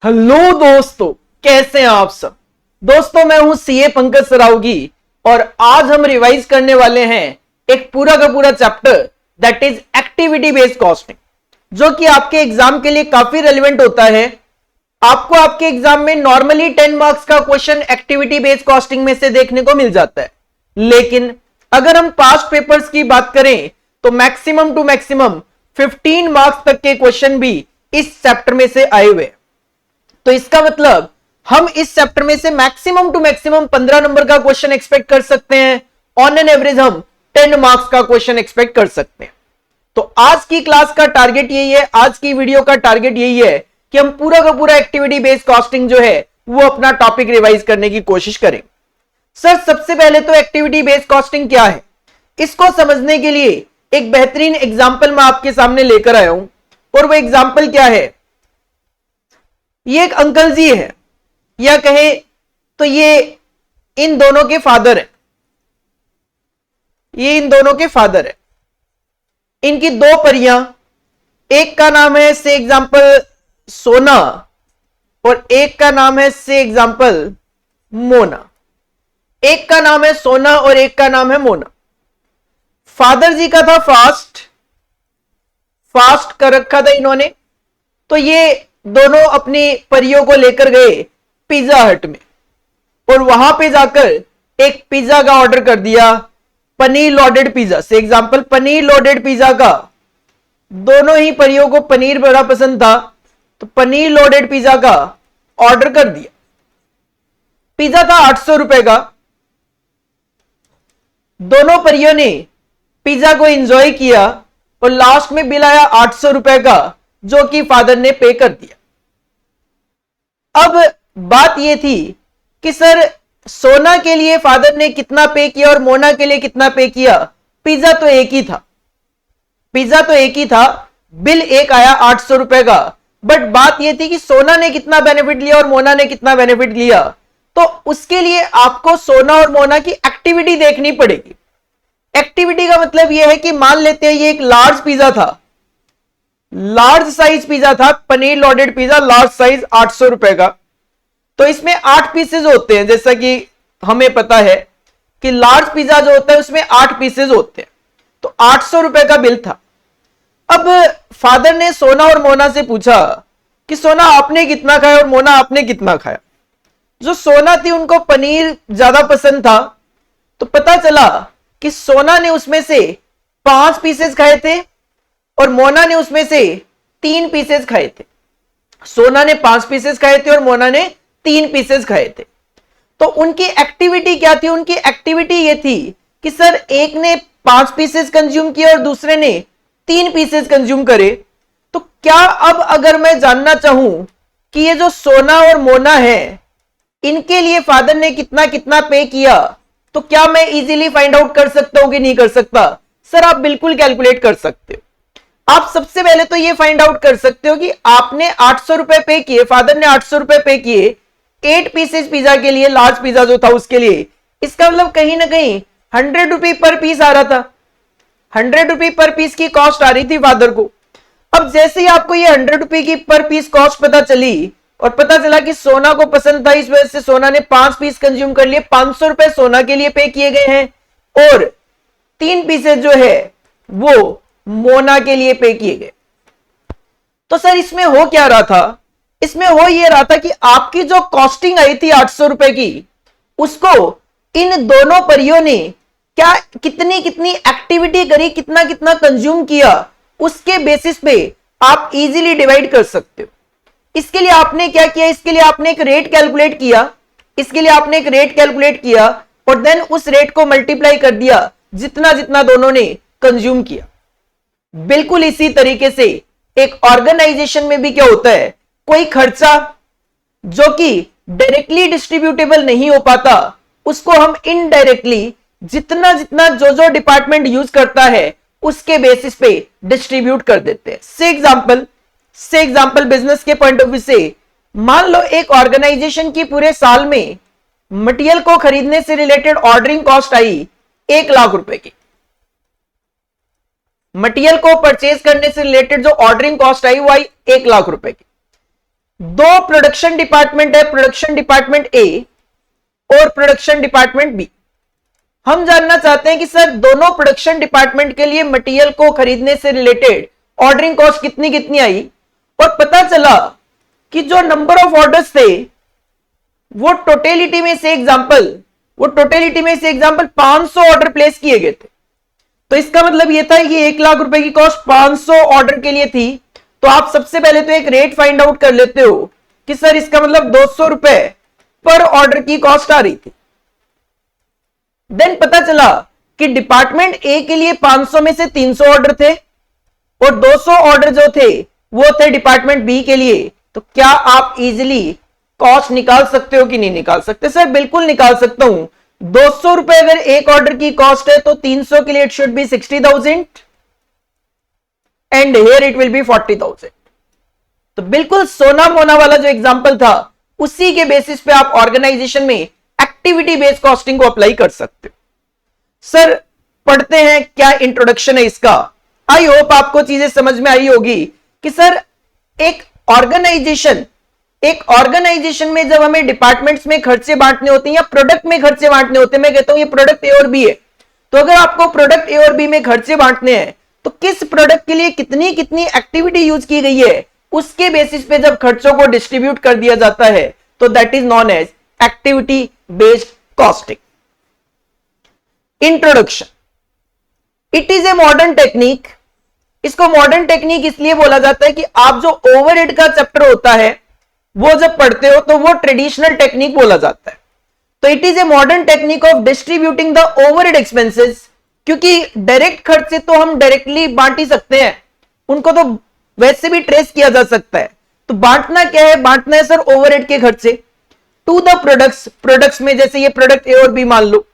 Hello दोस्तों, कैसे हैं आप सब। दोस्तों, मैं हूं सीए पंकज सरावगी और आज हम रिवाइज करने वाले हैं एक पूरा का पूरा chapter that is activity based costing, जो कि आपके एग्जाम के लिए काफी रेलिवेंट होता है। आपको आपके एग्जाम में नॉर्मली 10 मार्क्स का क्वेश्चन एक्टिविटी बेस्ड कॉस्टिंग में से देखने को मिल जाता है, लेकिन अगर हम पास्ट पेपर्स की बात करें तो मैक्सिमम टू मैक्सिमम 15 मार्क्स तक के क्वेश्चन भी इस चैप्टर में से आए हुए। तो इसका मतलब हम इस चैप्टर में से मैक्सिमम टू मैक्सिमम 15 नंबर का क्वेश्चन एक्सपेक्ट कर सकते हैं। ऑन एन एवरेज हम 10 मार्क्स का क्वेश्चन एक्सपेक्ट कर सकते हैं। तो आज की क्लास का टारगेट यही है, आज की वीडियो का टारगेट यही है कि हम पूरा का पूरा एक्टिविटी बेस्ड कॉस्टिंग जो है वो अपना टॉपिक रिवाइज करने की कोशिश करें। सर, सबसे पहले तो एक्टिविटी बेस्ड कॉस्टिंग क्या है, इसको समझने के लिए एक बेहतरीन एग्जाम्पल मैं आपके सामने लेकर आया हूं। और वो एग्जाम्पल क्या है, ये एक अंकल जी है, या कहे तो ये इन दोनों के फादर है। ये इन दोनों के फादर है। इनकी दो परियां, एक का नाम है से एग्जाम्पल सोना और एक का नाम है से एग्जाम्पल मोना। एक का नाम है सोना और एक का नाम है मोना। फादर जी का था फास्ट कर रखा था इन्होंने। तो ये दोनों अपनी परियों को लेकर गए पिज्जा हट में और वहां पे जाकर एक पिज्जा का ऑर्डर कर दिया, पनीर लोडेड पिज्जा से एग्जांपल पनीर लोडेड पिज्जा का। दोनों ही परियों को पनीर बड़ा पसंद था, तो पनीर लोडेड पिज्जा का ऑर्डर कर दिया। पिज्जा था 800 रुपए का। दोनों परियों ने पिज्जा को एंजॉय किया और लास्ट में बिल आया 800 रुपए का, जो कि फादर ने पे कर दिया। अब बात यह थी कि सर, सोना के लिए फादर ने कितना पे किया और मोना के लिए कितना पे किया। पिज्जा तो एक ही था, पिज्जा तो एक ही था, बिल एक आया 800 रुपए का। बट बात यह थी कि सोना ने कितना बेनिफिट लिया और मोना ने कितना बेनिफिट लिया। तो उसके लिए आपको सोना और मोना की एक्टिविटी देखनी पड़ेगी। एक्टिविटी का मतलब यह है कि मान लेते हैं ये एक लार्ज पिज्जा था, लार्ज साइज पिज्जा था, paneer loaded pizza large size 800 रुपए का। तो इसमें 8 पीसेज होते हैं, जैसा कि हमें पता है कि लार्ज पिज्जा जो होता है उसमें 8 पीसेज होते हैं। तो 800 रुपए का बिल था। अब फादर ने सोना और मोना से पूछा कि सोना आपने कितना खाया और मोना आपने कितना खाया। जो सोना थी उनको पनीर ज्यादा पसंद था, तो पता चला कि सोना ने उसमें से 5 पीसेज खाए थे और मोना ने उसमें से 3 पीसेस खाए थे। सोना ने 5 पीसेस खाए थे और मोना ने 3 पीसेस खाए थे। तो उनकी एक्टिविटी क्या थी, उनकी एक्टिविटी ये थी कि सर, एक ने 5 पीसेस कंज्यूम किया और दूसरे ने 3 पीसेस कंज्यूम करे। तो क्या अब अगर मैं जानना चाहूं कि ये जो सोना और मोना है इनके लिए फादर ने कितना कितना पे किया, तो क्या मैं इजीली फाइंड आउट कर सकता हूं कि नहीं कर सकता। सर, आप बिल्कुल कैलकुलेट कर सकते हो। आप सबसे पहले तो ये फाइंड आउट कर सकते हो कि आपने 800 रुपए पे किए, फादर ने 800 रुपए पे किए 8 पीसेस पिज्जा के लिए, लार्ज पिज्जा जो था उसके लिए। इसका मतलब कहीं ना कहीं 100 रुपए पर पीस आ रहा था, 100 रुपए पर पीस की कॉस्ट आ रही थी फादर को। अब जैसे ही आपको ये 100 रुपए की पर पीस कॉस्ट पता चली और पता चला कि सोना को पसंद था, इस वजह से सोना ने 5 पीस कंज्यूम कर लिए, 500 रुपए सोना के लिए पे किए गए हैं और 3 पीसेस जो है वो मोना के लिए पे किए गए। तो सर, इसमें हो क्या रहा था, इसमें हो यह रहा था कि आपकी जो कॉस्टिंग आई थी 800 रुपए की, उसको इन दोनों परियों ने क्या कितनी कितनी एक्टिविटी करी, कितना कितना कंज्यूम किया, उसके बेसिस पे आप इजीली डिवाइड कर सकते हो। इसके लिए आपने क्या किया, इसके लिए आपने एक रेट कैलकुलेट किया, इसके लिए आपने एक रेट कैलकुलेट किया और देन उस रेट को मल्टीप्लाई कर दिया जितना जितना दोनों ने कंज्यूम किया। बिल्कुल इसी तरीके से एक ऑर्गेनाइजेशन में भी क्या होता है, कोई खर्चा जो कि डायरेक्टली डिस्ट्रीब्यूटेबल नहीं हो पाता, उसको हम इनडायरेक्टली जितना जितना जो जो डिपार्टमेंट यूज करता है उसके बेसिस पे डिस्ट्रीब्यूट कर देते हैं। से एग्जांपल बिजनेस के पॉइंट ऑफ व्यू से मान लो एक ऑर्गेनाइजेशन की पूरे साल में मटेरियल को खरीदने से रिलेटेड ऑर्डरिंग कॉस्ट आई 1 लाख रुपए की। मटेरियल को परचेज करने से रिलेटेड जो ऑर्डरिंग कॉस्ट आई वो आई 1 लाख रुपए की। दो प्रोडक्शन डिपार्टमेंट है, प्रोडक्शन डिपार्टमेंट ए और प्रोडक्शन डिपार्टमेंट बी। हम जानना चाहते हैं कि सर दोनों प्रोडक्शन डिपार्टमेंट के लिए मटेरियल को खरीदने से रिलेटेड ऑर्डरिंग कॉस्ट कितनी कितनी आई, और पता चला कि जो नंबर ऑफ ऑर्डर्स थे वो टोटलिटी में से एग्जांपल 500 ऑर्डर प्लेस किए गए थे। तो इसका मतलब ये था कि 1 लाख रुपए की कॉस्ट 500 ऑर्डर के लिए थी। तो आप सबसे पहले तो एक रेट फाइंड आउट कर लेते हो कि सर इसका मतलब 200 रुपए पर ऑर्डर की कॉस्ट आ रही थी। देन पता चला कि डिपार्टमेंट ए के लिए 500 में से 300 ऑर्डर थे और 200 ऑर्डर जो थे वो थे डिपार्टमेंट बी के लिए। तो क्या आप इजीली कॉस्ट निकाल सकते हो कि नहीं निकाल सकते? सर बिल्कुल निकाल सकता हूं। 200 रुपए अगर एक ऑर्डर की कॉस्ट है तो 300 के लिए it should be 60,000 and here it will be 40,000। तो बिल्कुल सोना मोना वाला जो एग्जांपल था उसी के बेसिस पे आप ऑर्गेनाइजेशन में एक्टिविटी बेस्ड कॉस्टिंग को अप्लाई कर सकते हो। सर पढ़ते हैं क्या इंट्रोडक्शन है इसका। आई होप आपको चीजें समझ में आई होगी कि सर एक ऑर्गेनाइजेशन में जब हमें डिपार्टमेंट्स में खर्चे बांटने होते हैं या प्रोडक्ट में खर्चे बांटने होते हैं, मैं कहता हूं ये प्रोडक्ट ए और बी है, तो अगर आपको प्रोडक्ट ए और बी में खर्चे बांटने हैं तो किस प्रोडक्ट के लिए कितनी कितनी एक्टिविटी यूज की गई है उसके बेसिस पे जब खर्चों को डिस्ट्रीब्यूट कर दिया जाता है तो that is known as activity based costing. Introduction, it is a modern technique. इसको मॉडर्न टेक्निक इसलिए बोला जाता है कि आप जो ओवरहेड का चैप्टर होता है वो जब पढ़ते हो तो वो ट्रेडिशनल टेक्निक बोला जाता है। तो it is a modern technique of distributing the overhead expenses, क्योंकि डायरेक्ट खर्चे तो हम डायरेक्टली बांट ही सकते हैं, उनको तो वैसे भी ट्रेस किया जा सकता है। तो बांटना क्या है? बांटना है सर ओवरहेड के खर्चे टू द प्रोडक्ट्स में, जैसे ये प्रोडक्ट ए और बी मान लो,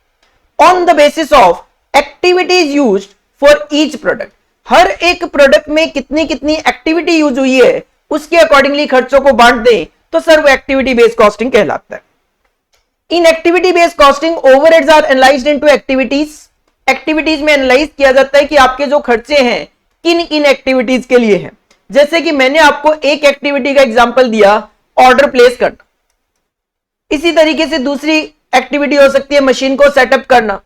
on the basis of activities used for each product. हर एक प्रोडक्ट में कितनी कितनी एक्टिविटी यूज हुई है उसके अकॉर्डिंगली खर्चों को बांट दें तो सर वो एक्टिविटी बेस्ड कॉस्टिंग कहलाता है। In activity based costing overheads are analysed into activities. Activities में एनालाइज किया जाता है कि आपके जो खर्चे हैं किन किन एक्टिविटीज के लिए हैं। जैसे कि मैंने आपको एक एक्टिविटी का एग्जांपल दिया, ऑर्डर प्लेस करना। इसी तरीके से दूसरी एक्टिविटी हो सकती है मशीन को सेटअप करना।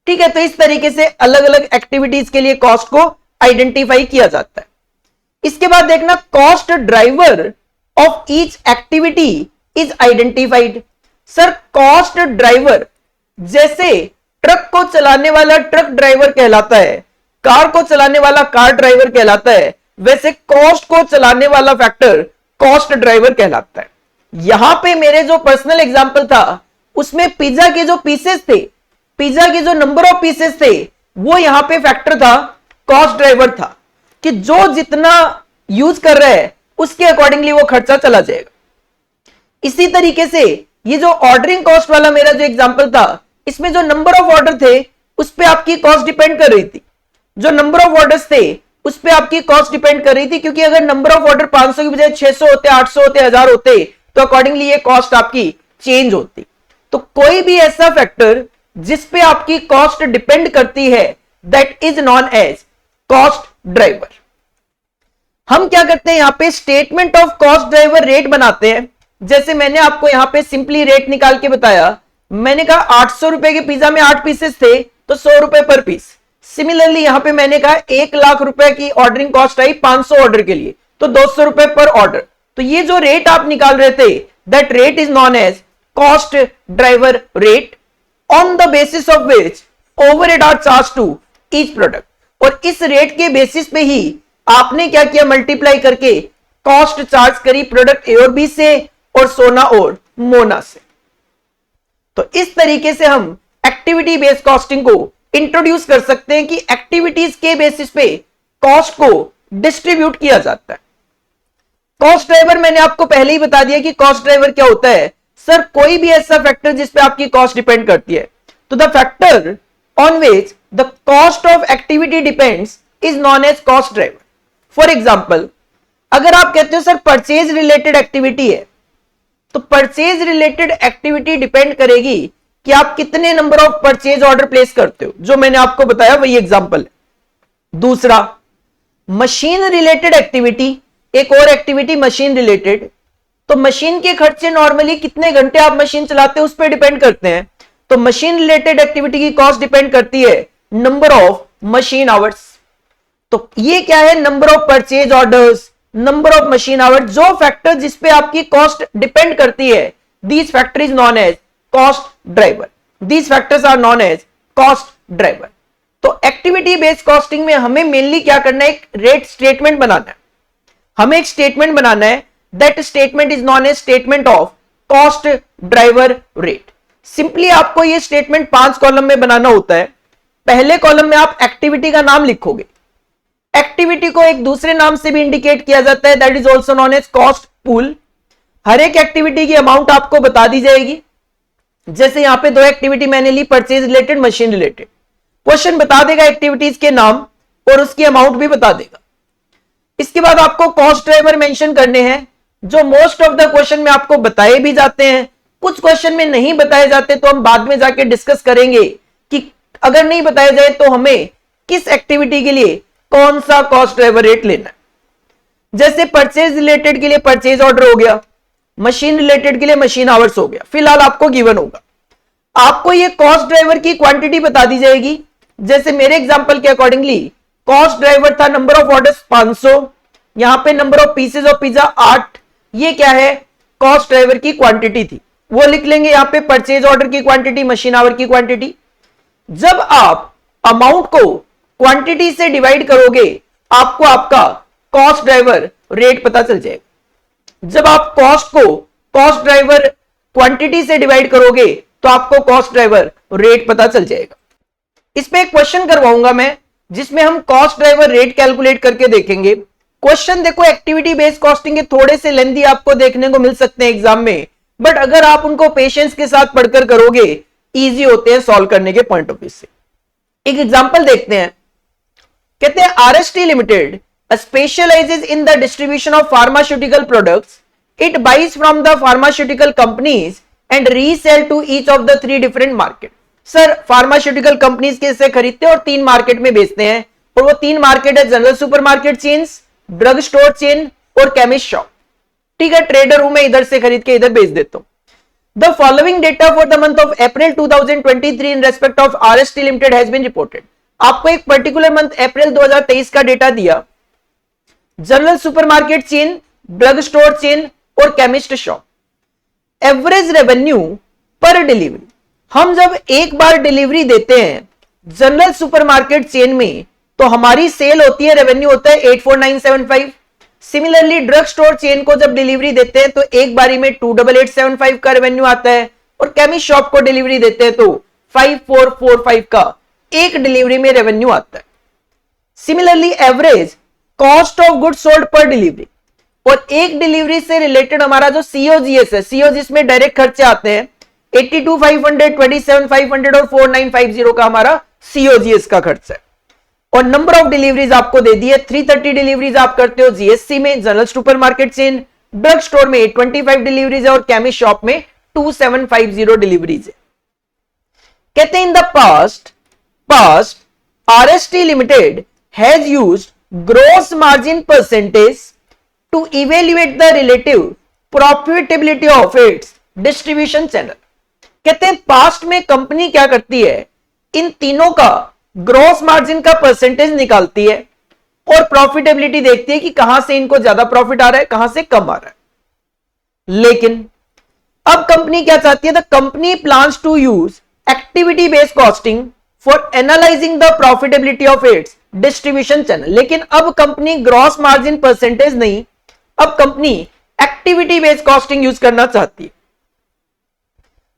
ठीक है, तो इस तरीके से अलग अलग एक्टिविटीज के लिए कॉस्ट को आइडेंटिफाई किया जाता है। इसके बाद देखना, cost driver of each activity is identified. Sir cost driver, जैसे ट्रक को चलाने वाला ट्रक ड्राइवर कहलाता है, कार को चलाने वाला कार ड्राइवर कहलाता है, वैसे कॉस्ट को चलाने वाला फैक्टर कॉस्ट ड्राइवर कहलाता है। यहां पे मेरे जो पर्सनल एग्जांपल था उसमें पिज्जा के जो पीसेस थे, पिज्जा के जो नंबर ऑफ पीसेस थे, वो यहां पे फैक्टर था, कॉस्ट ड्राइवर था, कि जो जितना यूज कर रहा है उसके अकॉर्डिंगली वो खर्चा चला जाएगा। इसी तरीके से ये जो ऑर्डरिंग कॉस्ट वाला मेरा जो एग्जांपल था, इसमें जो नंबर ऑफ ऑर्डर थे उस पे आपकी कॉस्ट डिपेंड कर रही थी। जो नंबर ऑफ ऑर्डर्स थे उस पे आपकी कॉस्ट डिपेंड कर रही थी, क्योंकि अगर नंबर ऑफ ऑर्डर 500 की बजाय 600 होते, 800 होते, 1000 होते तो अकॉर्डिंगली ये कॉस्ट आपकी चेंज होती। तो कोई भी ऐसा फैक्टर जिस पे आपकी कॉस्ट डिपेंड करती है that is known as cost driver. हम क्या करते हैं, यहां पे statement of cost driver rate बनाते हैं। जैसे मैंने आपको यहां पे सिंपली रेट निकाल के बताया, मैंने कहा 800 रुपए के पिज्जा में 8 पीसेस थे तो 100 रुपए पर पीस। सिमिलरली यहां पे मैंने कहा 1 लाख रुपए की ऑर्डरिंग कॉस्ट आई 500 ऑर्डर के लिए तो 200 रुपए पर ऑर्डर। तो ये जो रेट आप निकाल रहे थे that rate is known as cost driver rate, on the basis of which overhead are charge to each product. और इस रेट के बेसिस पे ही आपने क्या किया, मल्टीप्लाई करके कॉस्ट चार्ज करी प्रोडक्ट ए और बी से और सोना और मोना से। तो इस तरीके से हम एक्टिविटी बेस्ड कॉस्टिंग को इंट्रोड्यूस कर सकते हैं कि एक्टिविटीज के बेसिस पे कॉस्ट को डिस्ट्रीब्यूट किया जाता है। कॉस्ट ड्राइवर मैंने आपको पहले ही बता दिया कि कॉस्ट ड्राइवर क्या होता है। सर कोई भी ऐसा फैक्टर जिस पे आपकी कॉस्ट डिपेंड करती है, तो the factor on which the cost of activity depends is known as cost driver. For example, अगर आप कहते हो सर परचेज रिलेटेड एक्टिविटी है, तो परचेज रिलेटेड एक्टिविटी डिपेंड करेगी कि आप कितने number of purchase order place करते हो, जो मैंने आपको बताया वही एग्जांपल है। दूसरा, मशीन रिलेटेड एक्टिविटी, एक और एक्टिविटी मशीन रिलेटेड। तो मशीन के खर्चे नॉर्मली कितने घंटे आप मशीन चलाते हैं उस पर डिपेंड करते हैं। तो मशीन रिलेटेड एक्टिविटी की कॉस्ट डिपेंड करती है नंबर ऑफ मशीन आवर्स। तो ये क्या है, number of purchase orders, number of machine hours, जो फैक्टर जिस पे आपकी कॉस्ट डिपेंड करती है, these factor is known as cost driver. These factors are known as cost driver. तो एक्टिविटी बेस्ड कॉस्टिंग में हमें मेनली क्या करना है, एक रेट स्टेटमेंट बनाना है। हमें एक स्टेटमेंट बनाना है, that statement is known as statement of cost driver rate. Simply आपको ये स्टेटमेंट 5 कॉलम में बनाना होता है। पहले कॉलम में आप एक्टिविटी का नाम लिखोगे। एक्टिविटी को एक दूसरे नाम से भी इंडिकेट किया जाता है, that is also known as cost pool. हर एक एक्टिविटी की अमाउंट आपको बता दी जाएगी। जैसे यहां पे 2 एक्टिविटी मैंने ली, purchase related, machine related. Question बता देगा एक्टिविटीज के नाम और उसकी अमाउंट भी बता देगा। इसके बाद आपको कॉस्ट ड्राइवर मेंशन करने हैं, जो मोस्ट ऑफ द क्वेश्चन में आपको बताए भी जाते हैं, कुछ क्वेश्चन में नहीं बताए जाते, तो हम बाद में जाके डिस्कस करेंगे कि अगर नहीं बताया जाए तो हमें किस एक्टिविटी के लिए कौन सा कॉस्ट ड्राइवर रेट लेना है। जैसे परचेज रिलेटेड के लिए परचेज ऑर्डर हो गया, मशीन रिलेटेड के लिए मशीन आवर्स हो गया, फिलहाल आपको गिवन होगा। आपको ये कॉस्ट ड्राइवर की क्वांटिटी बता दी जाएगी। जैसे मेरे एग्जांपल के अकॉर्डिंगली कॉस्ट ड्राइवर था नंबर ऑफ ऑर्डर्स 500, यहां पे number of pieces of pizza 8। ये क्या है, कॉस्ट ड्राइवर की क्वांटिटी थी, वो लिख लेंगे यहां पे परचेज ऑर्डर की क्वांटिटी, मशीन आवर की क्वांटिटी। जब आप अमाउंट को क्वांटिटी से डिवाइड करोगे आपको आपका कॉस्ट ड्राइवर रेट पता चल जाएगा। जब आप कॉस्ट को कॉस्ट ड्राइवर क्वांटिटी से डिवाइड करोगे तो आपको कॉस्ट ड्राइवर रेट पता चल जाएगा। इस पे एक क्वेश्चन करवाऊंगा मैं, जिसमें हम कॉस्ट ड्राइवर रेट कैलकुलेट करके देखेंगे। क्वेश्चन देखो एक्टिविटी बेस्ड कॉस्टिंग के थोड़े से लेंथी आपको देखने को मिल सकते हैं एग्जाम में, बट अगर आप उनको पेशेंस के साथ पढ़कर करोगे इजी होते हैं सॉल्व करने के पॉइंट ऑफ व्यू से। एक एग्जांपल देखते हैं। कहते हैं RST limited specialises in the distribution of pharmaceutical products, it buys from the pharmaceutical companies and resell to each of the 3 different market. Sir pharmaceutical companies के से खरीदते हैं और 3 मार्केट में बेचते हैं, और वो 3 मार्केट है general supermarket chains, drug store chain और केमिस्ट शॉप। ठीक है, ट्रेडर हूं मैं, इधर से खरीद के इधर बेच देता हूं। The following data for the month of April 2023 in respect of RST limited has been reported. आपको एक पर्टिकुलर मंथ अप्रैल 2023 का डेटा दिया, general supermarket chain, drug store chain और chemist shop. Average revenue per delivery, हम जब एक बार delivery देते हैं जनरल सुपरमार्केट चेन में तो हमारी सेल होती है, रेवेन्यू होता है 84975। सिमिलरली ड्रग स्टोर चेन को जब डिलीवरी देते हैं तो एक बारी में 28875 का रेवेन्यू आता है, और केमिस्ट शॉप को डिलीवरी देते हैं तो 5445 का एक डिलीवरी में रेवेन्यू आता है। Similarly average cost of good sold पर डिलीवरी, और एक डिलीवरी से रिलेटेड हमारा जो सीओजीएस है, सीओजीएस में डायरेक्ट खर्चे आते हैं 82,500, 27,500 और 4950 का हमारा सीओजीएस का खर्च है। और नंबर ऑफ डिलीवरीज आपको दे दी है, 330 डिलीवरीज आप करते हो जीएससी में, general supermarket chain, drug store में 825 डिलीवरीज है और केमिस्ट शॉप में 2750 डिलीवरीज है। कहते हैं in the past RST limited has used gross margin percentage to evaluate the relative profitability of its distribution channel. कहते हैं पास्ट में कंपनी क्या करती है, इन तीनों का ग्रॉस मार्जिन का परसेंटेज निकालती है और प्रॉफिटेबिलिटी देखती है कि कहां से इनको ज्यादा प्रॉफिट आ रहा है, कहां से कम आ रहा है। लेकिन अब कंपनी क्या चाहती है, the company plans to use activity based costing for analysing the profitability of its distribution channel. लेकिन अब कंपनी ग्रॉस मार्जिन परसेंटेज नहीं, अब company activity based costing use करना चाहती है।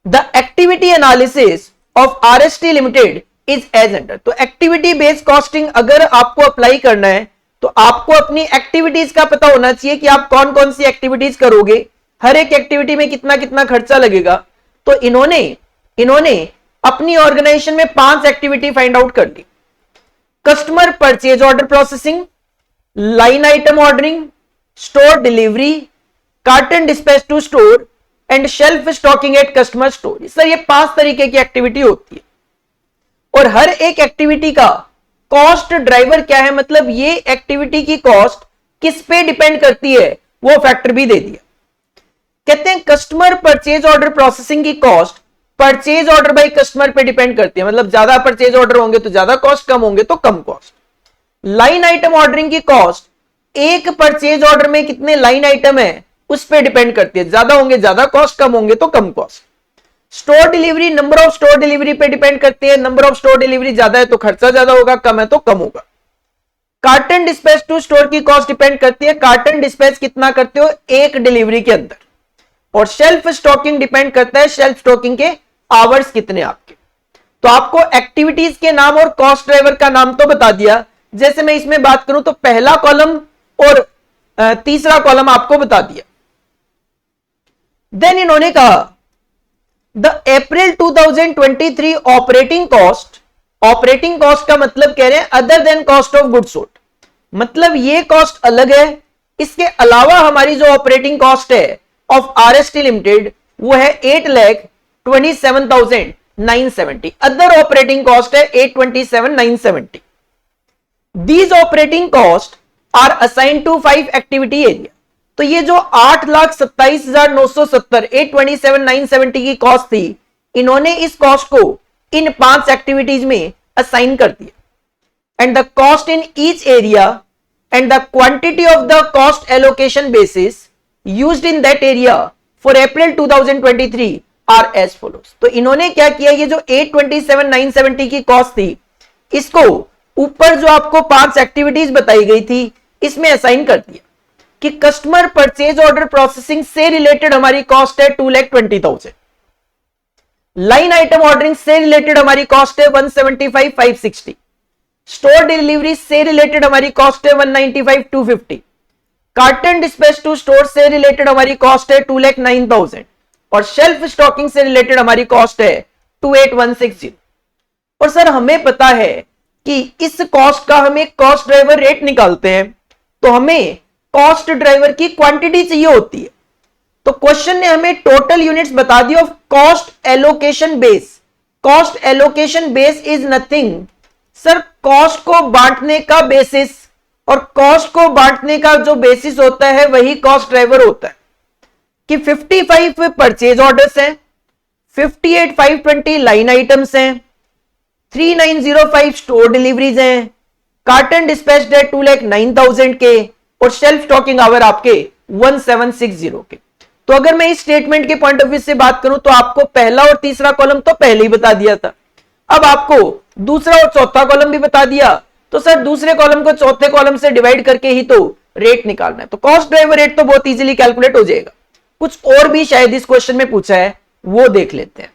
The activity analysis of RST limited is as under. तो activity based costing अगर आपको अप्लाई करना है तो आपको अपनी एक्टिविटीज का पता होना चाहिए कि आप कौन कौन सी एक्टिविटीज करोगे, हर एक एक्टिविटी में कितना कितना खर्चा लगेगा। तो इन्होंने अपनी ऑर्गेनाइजेशन में 5 एक्टिविटी फाइंड आउट कर ली। Customer purchase order processing, line item ordering, store delivery, carton dispatch to store and shelf stocking at customer store. Sir ये 5 तरीके की एक्टिविटी होती है और हर एक एक्टिविटी का कॉस्ट ड्राइवर क्या है, मतलब ये एक्टिविटी की कॉस्ट किस पे डिपेंड करती है वो फैक्टर भी दे दिया। कहते हैं कस्टमर परचेज ऑर्डर प्रोसेसिंग की cost purchase order by customer पे डिपेंड करती है, मतलब ज्यादा परचेज ऑर्डर होंगे तो ज्यादा कॉस्ट, कम होंगे तो कम कॉस्ट। लाइन आइटम ऑर्डरिंग की कॉस्ट एक परचेज ऑर्डर में कितने लाइन आइटम है उस पे डिपेंड करती है, ज्यादा होंगे ज्यादा कॉस्ट, कम होंगे तो कम cost. Store delivery number of store delivery पे डिपेंड करती है, नंबर ऑफ स्टोर डिलीवरी ज्यादा है तो खर्चा ज्यादा होगा, कम है तो कम होगा। कार्टन डिस्पैच टू स्टोर की कॉस्ट डिपेंड करती है, कार्टन डिस्पैच कितना करते हो एक डिलीवरी के अंदर। और शेल्फ स्टॉकिंग डिपेंड करता है शेल्फ स्टॉकिंग के आवर्स कितने आपके। तो आपको एक्टिविटीज के नाम और कॉस्ट ड्राइवर का नाम तो बता दिया। जैसे मैं इसमें बात करूं तो पहला कॉलम और तीसरा कॉलम आपको बता दिया। देन इन्होंने कहा the April 2023 operating cost, operating cost का मतलब कह रहे हैं other than cost of goods sold, मतलब ये कॉस्ट अलग है, इसके अलावा हमारी जो ऑपरेटिंग कॉस्ट है ऑफ आरएसटी लिमिटेड वो है 8,27,970। अदर ऑपरेटिंग कॉस्ट है 827,970। These operating cost are assign to 5 activity area. तो ये जो 8,27,970 827,970 की कॉस्ट थी, इन्होंने इस कॉस्ट को इन 5 एक्टिविटीज में असाइन कर दिया। And the cost in each area and the quantity of the cost allocation basis used in that area for April 2023 are as follows. तो इन्होंने क्या किया, ये जो 827,970 की कॉस्ट थी इसको ऊपर जो आपको 5 एक्टिविटीज बताई गई थी इसमें असाइन कर दिया कि कस्टमर परचेज ऑर्डर प्रोसेसिंग से रिलेटेड हमारी कॉस्ट है 2,20,000। लाइन आइटम ऑर्डरिंग से रिलेटेड हमारी कॉस्ट है 175,560। स्टोर डिलीवरी से रिलेटेड हमारी कॉस्ट है 195,250। कार्टन डिस्पैच टू स्टोर से रिलेटेड हमारी कॉस्ट है 2,09,000 और शेल्फ स्टॉकिंग से रिलेटेड हमारी कॉस्ट है 28,160। और सर हमें पता है कि इस कॉस्ट का हमें कॉस्ट ड्राइवर रेट निकालते हैं तो हमें कॉस्ट ड्राइवर की क्वांटिटी चाहिए होती है। तो क्वेश्चन ने हमें टोटल यूनिट्स बता दी of cost allocation base. Cost allocation base is nothing, sir cost को बांटने का बेसिस, और कॉस्ट को बांटने का जो बेसिस होता है वही कॉस्ट ड्राइवर होता है। कि 55 परचेज ऑर्डर्स हैं, 58,520 लाइन आइटम्स हैं, 3,905 स्टोर डिलीवरीज हैं, कार्टन डिस्पैच्ड है 2,09,000 के और शेल्फ स्टॉकिंग आवर आपके 1,760 के। तो अगर मैं इस स्टेटमेंट के पॉइंट ऑफ व्यू से बात करूं तो आपको पहला और तीसरा कॉलम तो पहले ही बता दिया था, अब आपको दूसरा और चौथा कॉलम भी बता दिया। तो सर दूसरे कॉलम को चौथे कॉलम से डिवाइड करके ही तो रेट निकालना है। तो कॉस्ट ड्राइवर रेट तो बहुत इजीली कैलकुलेट हो जाएगा। कुछ और भी शायद इस क्वेश्चन में पूछा है वो देख लेते हैं।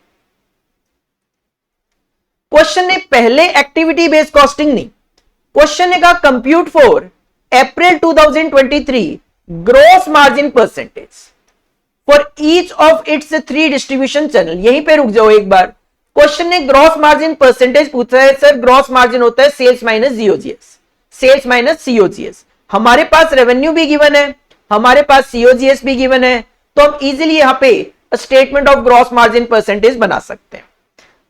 क्वेश्चन ने पहले एक्टिविटी बेस्ड कॉस्टिंग नहीं, क्वेश्चन ने कहा compute for April 2023 gross margin percentage for each of its 3 distribution channel. यहीं पे रुक जाओ एक बार। क्वेश्चन ने ग्रॉस मार्जिन परसेंटेज पूछा है। सर ग्रॉस मार्जिन होता है sales minus COGS, sales minus COGS. हमारे पास रेवेन्यू भी गिवन है, हमारे पास सीओजीएस भी गिवन है, तो हम इजीली यहां पे statement of gross margin percentage बना सकते हैं।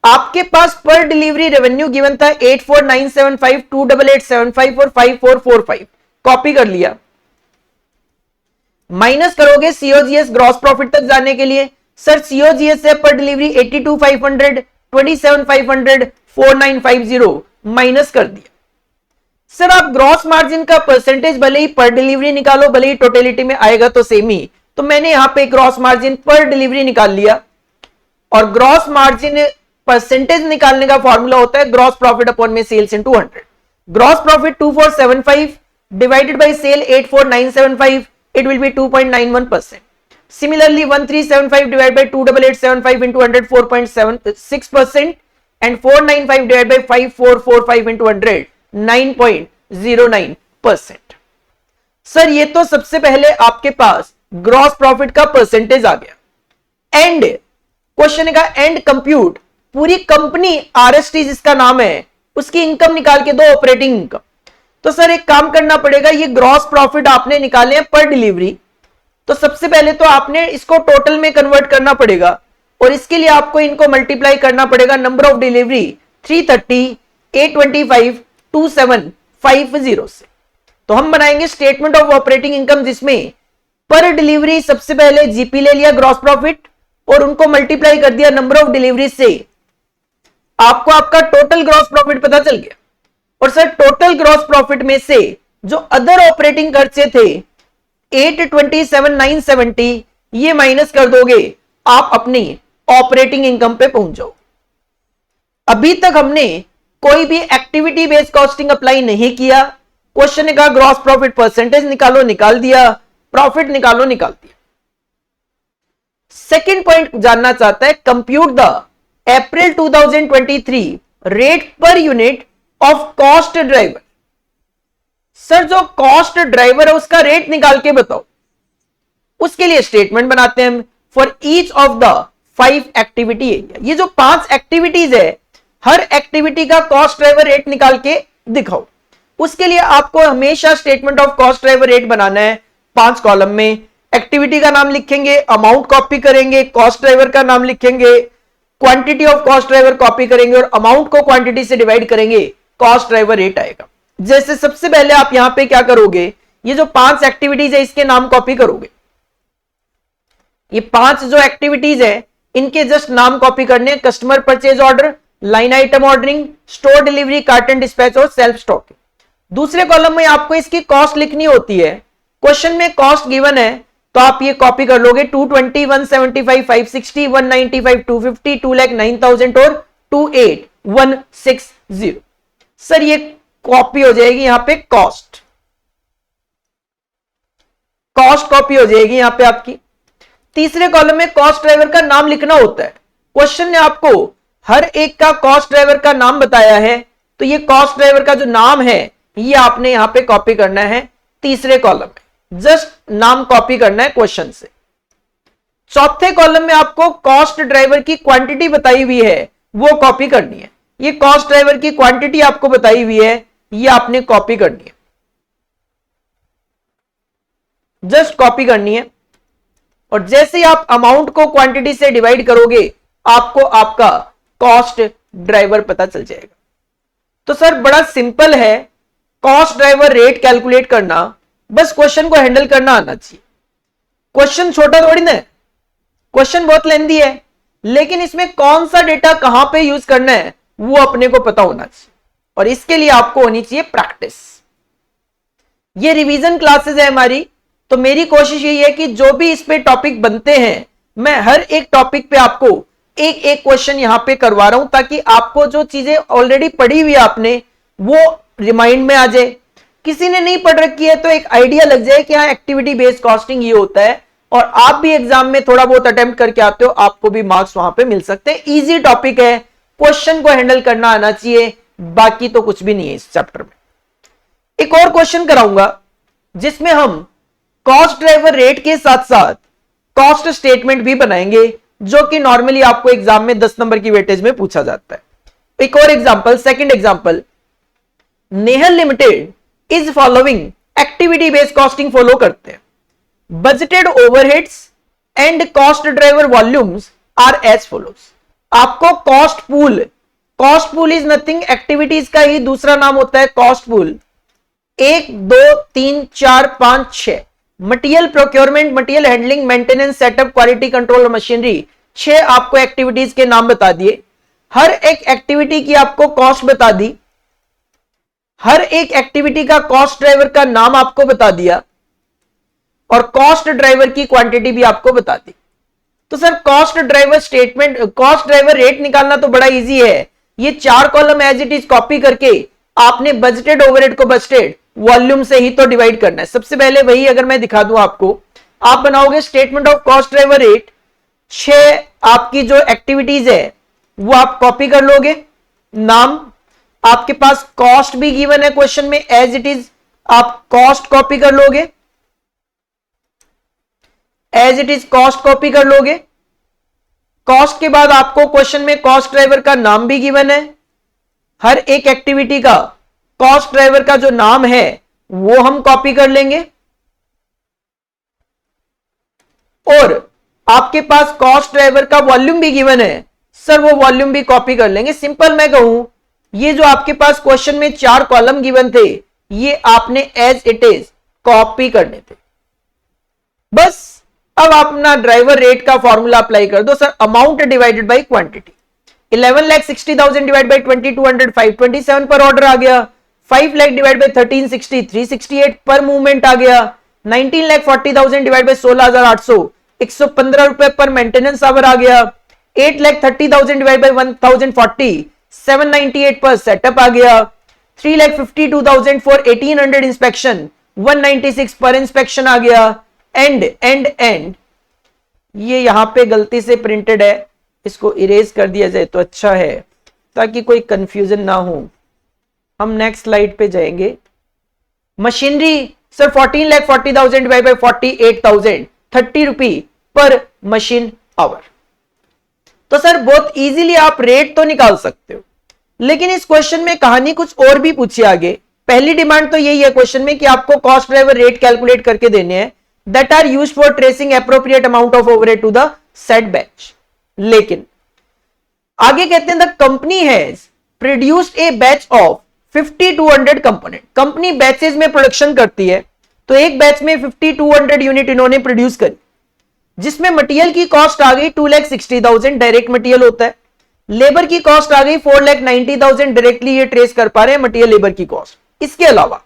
आपके पास पर डिलीवरी रेवेन्यू गिवन था 84,975, 28875 और 5445, कॉपी कर लिया। माइनस करोगे सीओजीएस ग्रॉस प्रॉफिट तक जाने के लिए। सर सीओजीएस है पर डिलीवरी 82,500, 27,500, 4,950 माइनस कर दिया। सर आप ग्रॉस मार्जिन का परसेंटेज भले ही पर डिलीवरी निकालो, भले ही टोटलिटी में आएगा तो सेम ही, तो मैंने यहां पे ग्रॉस मार्जिन पर डिलीवरी निकाल लिया। और ग्रॉस मार्जिन परसेंटेज निकालने का फॉर्मूला होता है ग्रॉस प्रॉफिट अपॉन में sales into 100। Gross profit 2475 divided by sale 84975, it will be 2.91%. Similarly 1375 divided by 28875 into 100 4.76% and 495 divided by 5445 into 100 9.09%. Sir ये तो सबसे पहले आपके पास ग्रॉस प्रॉफिट का परसेंटेज आ गया। एंड क्वेश्चन का एंड कंप्यूट पूरी कंपनी आरएसटी जिसका नाम है उसकी इनकम निकाल के दो, ऑपरेटिंग इनकम। तो सर एक काम करना पड़ेगा, ये ग्रॉस प्रॉफिट आपने निकाले हैं पर डिलीवरी, तो सबसे पहले तो आपने इसको टोटल में कन्वर्ट करना पड़ेगा और इसके लिए आपको इनको मल्टीप्लाई करना पड़ेगा नंबर ऑफ डिलीवरी 330, 825, 2750 से। तो हम बनाएंगे स्टेटमेंट ऑफ ऑपरेटिंग इनकम, जिसमें पर डिलीवरी सबसे पहले जीपी ले लिया, ग्रॉस प्रॉफिट, और उनको मल्टीप्लाई कर दिया नंबर ऑफ डिलीवरी से, आपको आपका टोटल ग्रॉस प्रॉफिट पता चल गया। और सर टोटल ग्रॉस प्रॉफिट में से जो अदर ऑपरेटिंग खर्चे थे 827,970, ये माइनस कर दोगे, आप अपनी ऑपरेटिंग इनकम पे पहुंच जाओ। अभी तक हमने कोई भी एक्टिविटी बेस्ड कॉस्टिंग अप्लाई नहीं किया। क्वेश्चन ने कहा ग्रॉस प्रॉफिट परसेंटेज निकालो, निकाल दिया, प्रॉफिट निकालो, निकाल दिया। सेकेंड पॉइंट जानना चाहता है, compute the April 2023 rate per unit of cost driver. Sir जो कॉस्ट ड्राइवर है उसका रेट निकाल के बताओ। उसके लिए स्टेटमेंट बनाते हैं हम, for each of the 5 activity area. ये जो 5 एक्टिविटीज है, हर एक्टिविटी का कॉस्ट ड्राइवर रेट निकाल के दिखाओ। उसके लिए आपको हमेशा statement of cost driver rate बनाना है 5 कॉलम में। एक्टिविटी का नाम लिखेंगे, अमाउंट कॉपी करेंगे, कॉस्ट ड्राइवर का नाम लिखेंगे, quantity of cost driver copy करेंगे और अमाउंट को क्वांटिटी से डिवाइड करेंगे, कॉस्ट ड्राइवर रेट आएगा। जैसे सबसे पहले आप यहां पे क्या करोगे, ये जो 5 एक्टिविटीज है इसके नाम कॉपी करोगे। ये 5 जो एक्टिविटीज है इनके जस्ट नाम कॉपी करने, customer purchase order, line item ordering, store delivery, carton dispatch और सेल्फ स्टॉकिंग। दूसरे कॉलम में आपको इसकी कॉस्ट लिखनी होती है। क्वेश्चन में कॉस्ट गिवन है तो आप ये कॉपी कर लोगे, 220, 175, 560, 195, 250, 2,09,000 और 28,160। सर ये कॉपी हो जाएगी यहां पे कॉस्ट कॉपी हो जाएगी यहां पे आपकी। तीसरे कॉलम में कॉस्ट ड्राइवर का नाम लिखना होता है। क्वेश्चन ने आपको हर एक का कॉस्ट ड्राइवर का नाम बताया है, तो ये कॉस्ट ड्राइवर का जो नाम है ये आपने यहां पे कॉपी करना है तीसरे कॉलम में, जस्ट नाम कॉपी करना है क्वेश्चन से। चौथे कॉलम में आपको कॉस्ट ड्राइवर की क्वांटिटी बताई हुई है, वो कॉपी करनी है। ये कॉस्ट ड्राइवर की क्वांटिटी आपको बताई हुई है, ये आपने कॉपी करनी है, जस्ट कॉपी करनी है। और जैसे ही आप अमाउंट को क्वांटिटी से डिवाइड करोगे, आपको आपका कॉस्ट ड्राइवर पता चल जाएगा। तो सर बड़ा सिंपल है कॉस्ट ड्राइवर रेट कैलकुलेट करना, बस क्वेश्चन को हैंडल करना आना चाहिए। क्वेश्चन छोटा थोड़ी ना है, क्वेश्चन बहुत लेंथी है, लेकिन इसमें कौन सा डेटा कहां पे यूज करना है वो अपने को पता होना चाहिए, और इसके लिए आपको होनी चाहिए प्रैक्टिस। ये रिवीजन क्लासेस है हमारी, तो मेरी कोशिश यही है कि जो भी इस पे टॉपिक बनते हैं, मैं हर एक टॉपिक पे आपको एक एक क्वेश्चन यहां पे करवा रहा हूं, ताकि आपको जो चीजें ऑलरेडी पढ़ी हुई आपने वो रिमाइंड में आ जाए। किसी ने नहीं पढ़ रखी है तो एक आइडिया लग जाए कि हाँ एक्टिविटी बेस्ड कॉस्टिंग ये होता है, और आप भी एग्जाम में थोड़ा बहुत अटेम्प्ट करके आते हो, आपको भी मार्क्स वहां पे मिल सकते हैं। इजी टॉपिक है, क्वेश्चन को हैंडल करना आना चाहिए, बाकी तो कुछ भी नहीं है इस चैप्टर में। एक और क्वेश्चन कराऊंगा जिसमें हम कॉस्ट ड्राइवर रेट के साथ साथ कॉस्ट स्टेटमेंट भी बनाएंगे, जो कि नॉर्मली आपको एग्जाम में 10 नंबर की वेटेज में पूछा जाता है। एक और example, second example, Nehal limited is following activity based costing follow करते हैं। Budgeted overheads and cost driver volumes are as follows. आपको cost pool is nothing, activities का ही दूसरा नाम होता है cost pool. 1 2 3 4 5 6 material procurement, material handling, maintenance, setup, quality control और मशीनरी, 6 आपको एक्टिविटीज के नाम बता दिए। हर एक एक्टिविटी की आपको कॉस्ट बता दी, हर एक एक्टिविटी का कॉस्ट ड्राइवर का नाम आपको बता दिया, और कॉस्ट ड्राइवर की क्वांटिटी भी आपको बता दी। तो sir cost driver statement, cost driver rate निकालना तो बड़ा इजी है। ये 4 column as it is copy करके आपने बजटेड ओवरहेड को बजटेड वॉल्यूम से ही तो डिवाइड करना है। सबसे पहले वही अगर मैं दिखा दूं आपको, आप बनाओगे statement of cost driver rate, 6 आपकी जो एक्टिविटीज है वो आप कॉपी कर लोगे, नाम आपके पास कॉस्ट भी गिवन है क्वेश्चन में एज इट इज, आप कॉस्ट कॉपी कर लोगे, as it is cost copy कर लोगे। कॉस्ट के बाद आपको क्वेश्चन में कॉस्ट ड्राइवर का नाम भी गिवन है, हर एक एक्टिविटी का कॉस्ट ड्राइवर का जो नाम है वो हम कॉपी कर लेंगे, और आपके पास कॉस्ट ड्राइवर का वॉल्यूम भी गिवन है, सर वो वॉल्यूम भी कॉपी कर लेंगे। सिंपल मैं कहूं, ये जो आपके पास क्वेश्चन में 4 कॉलम गिवन थे, ये आपने एज इट इज कॉपी करने थे। बस अब आप अपना ड्राइवर रेट का फॉर्मूला अप्लाई कर दो sir, amount divided by quantity. 11,60,000 divide by 2200 527 पर ऑर्डर आ गया। 5 लाख डिवाइड बाई 1360 368 पर मूवमेंट आ गया। 19,40,000 डिवाइड बाई 16,800 115 रुपए पर मेंटेनेंस आवर आ गया। 8,30,000 डिवाइड बाई 1040 798 पर सेटअप आ गया। 3,52,000 फॉर 1800 इंस्पेक्शन 196 पर इंस्पेक्शन आ गया। एंड ये यहां पे गलती से प्रिंटेड है, इसको इरेज कर दिया जाए तो अच्छा है ताकि कोई कंफ्यूजन ना हो। हम नेक्स्ट स्लाइड पे जाएंगे। मशीनरी सर 14,40,000 डिवाइड बाई 48,000 30 रुपी पर मशीन आवर। तो सर बहुत इजीली आप रेट तो निकाल सकते हो, लेकिन इस क्वेश्चन में कहानी कुछ और भी पूछी आगे। पहली डिमांड तो यही है क्वेश्चन में कि आपको कॉस्ट ड्राइवर रेट कैलकुलेट करके देने हैं that are used for tracing appropriate amount of overhead to the set batch. लेकिन आगे कहते हैं the company has produced a batch of 5200 component. Company batches में प्रोडक्शन करती है, तो एक बैच में 5200 यूनिट इन्होंने प्रोड्यूस करी, जिसमें मटेरियल की कॉस्ट आ गई 2,60,000 डायरेक्ट मटेरियल होता है। लेबर की कॉस्ट आ गई 4,90,000 डायरेक्टली ये ट्रेस कर पा रहे हैं मटेरियल लेबर की कॉस्ट। इसके अलावा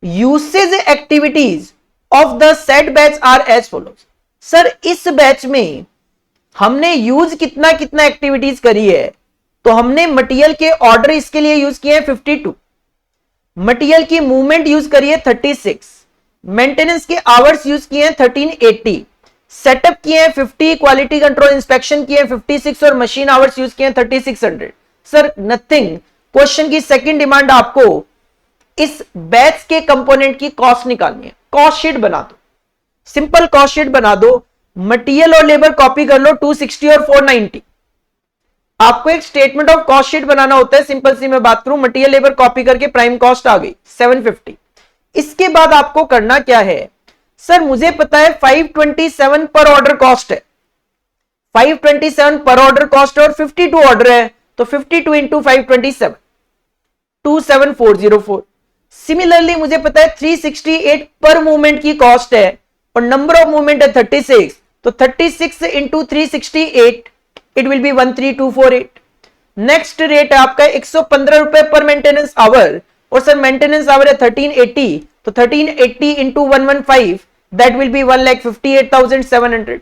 usage activities of the set batch are as follows. Sir इस बैच में हमने यूज कितना कितना एक्टिविटीज करी है, तो हमने मटेरियल के ऑर्डर इसके लिए यूज किए हैं 52, मटेरियल की मूवमेंट यूज करी है 36, मेंटेनेंस के आवर्स यूज किए हैं 1380, सेटअप किए हैं 50, क्वालिटी कंट्रोल इंस्पेक्शन किए हैं 56 और मशीन आवर्स यूज किए हैं 3600। Sir nothing. क्वेश्चन की सेकंड डिमांड आपको इस बैच के कंपोनेंट की कॉस्ट निकालनी है। कॉस्ट शीट बना दो, सिंपल कॉस्ट शीट बना दो। मटेरियल और लेबर कॉपी कर लो 260 और 490। आपको एक स्टेटमेंट ऑफ कॉस्ट शीट बनाना होता है। सिंपल सी मैं बात करूं, मटेरियल लेबर कॉपी करके प्राइम कॉस्ट आ गई 750। इसके बाद आपको करना क्या है, सर मुझे पता है 527 पर ऑर्डर कॉस्ट है, 527 पर ऑर्डर कॉस्ट और 52 ऑर्डर है, तो 52 इंटू 527 27404। सिमिलरली मुझे पता है 368 पर मूवमेंट की कॉस्ट है और नंबर ऑफ मूवमेंट है 36, तो 36 into 368 it will be 13248। Next rate है आपका 115 रुपए पर मेंटेनेंस आवर, और सर मेंटेनेंस आवर है 1380, तो 1380 into 115 that will B 1,58,700।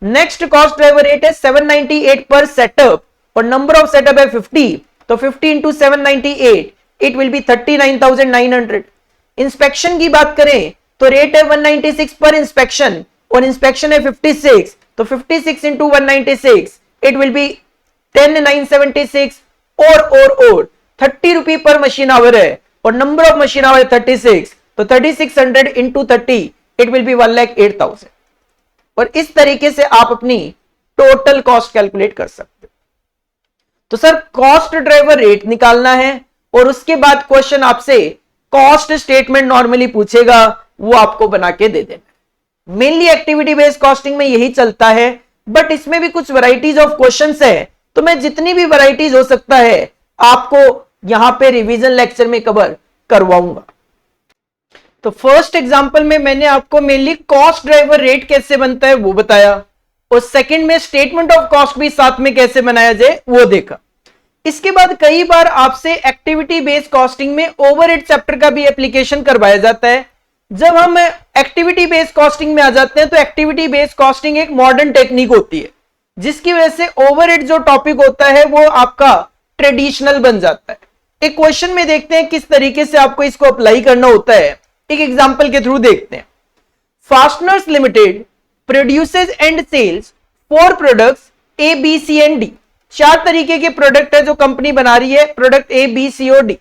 Next cost driver rate है 798 पर सेटअप और नंबर ऑफ सेटअप है 50, तो 50 into 798 it will be 39,900। Inspection की बात करें तो रेट है 196 पर इंस्पेक्शन और इंस्पेक्शन है 56, तो 56 इंटू 196 इट विल बी 10,976 और 30 रुपी पर मशीन आवर है और नंबर ऑफ मशीन आवर 36, तो 3600 इंटू 30 इट विल बी 1,08,000। और इस तरीके से आप अपनी टोटल कॉस्ट कैलकुलेट कर सकते हो। तो सर कॉस्ट ड्राइवर रेट निकालना है और उसके बाद क्वेश्चन आपसे कॉस्ट स्टेटमेंट नॉर्मली पूछेगा, वो आपको बना के दे देना। मेनली एक्टिविटी बेस्ड कॉस्टिंग में यही चलता है, बट इसमें भी कुछ वैरायटीज ऑफ क्वेश्चंस है, तो मैं जितनी भी वैरायटीज हो सकता है आपको यहां पे रिवीजन लेक्चर में कवर करवाऊंगा। तो फर्स्ट एग्जांपल में मैंने आपको मेनली कॉस्ट ड्राइवर रेट कैसे बनता है वो बताया, और सेकंड में स्टेटमेंट ऑफ कॉस्ट भी साथ में कैसे बनाया जाए वो देखा। इसके बाद कई बार आपसे एक्टिविटी बेस्ड कॉस्टिंग में ओवरहेड चैप्टर का भी एप्लीकेशन करवाया जाता है। जब हम एक्टिविटी बेस्ड कॉस्टिंग में आ जाते हैं तो एक्टिविटी बेस्ड कॉस्टिंग एक मॉडर्न टेक्निक होती है, जिसकी वजह से ओवरहेड जो टॉपिक होता है वो आपका ट्रेडिशनल बन जाता है। एक क्वेश्चन में देखते हैं किस तरीके से आपको इसको अप्लाई करना होता है, एक एग्जांपल के थ्रू देखते हैं। Fasteners limited produces and sells 4 products A B C and D. 4 तरीके के प्रोडक्ट है जो कंपनी बना रही है, प्रोडक्ट ए बी सी और D.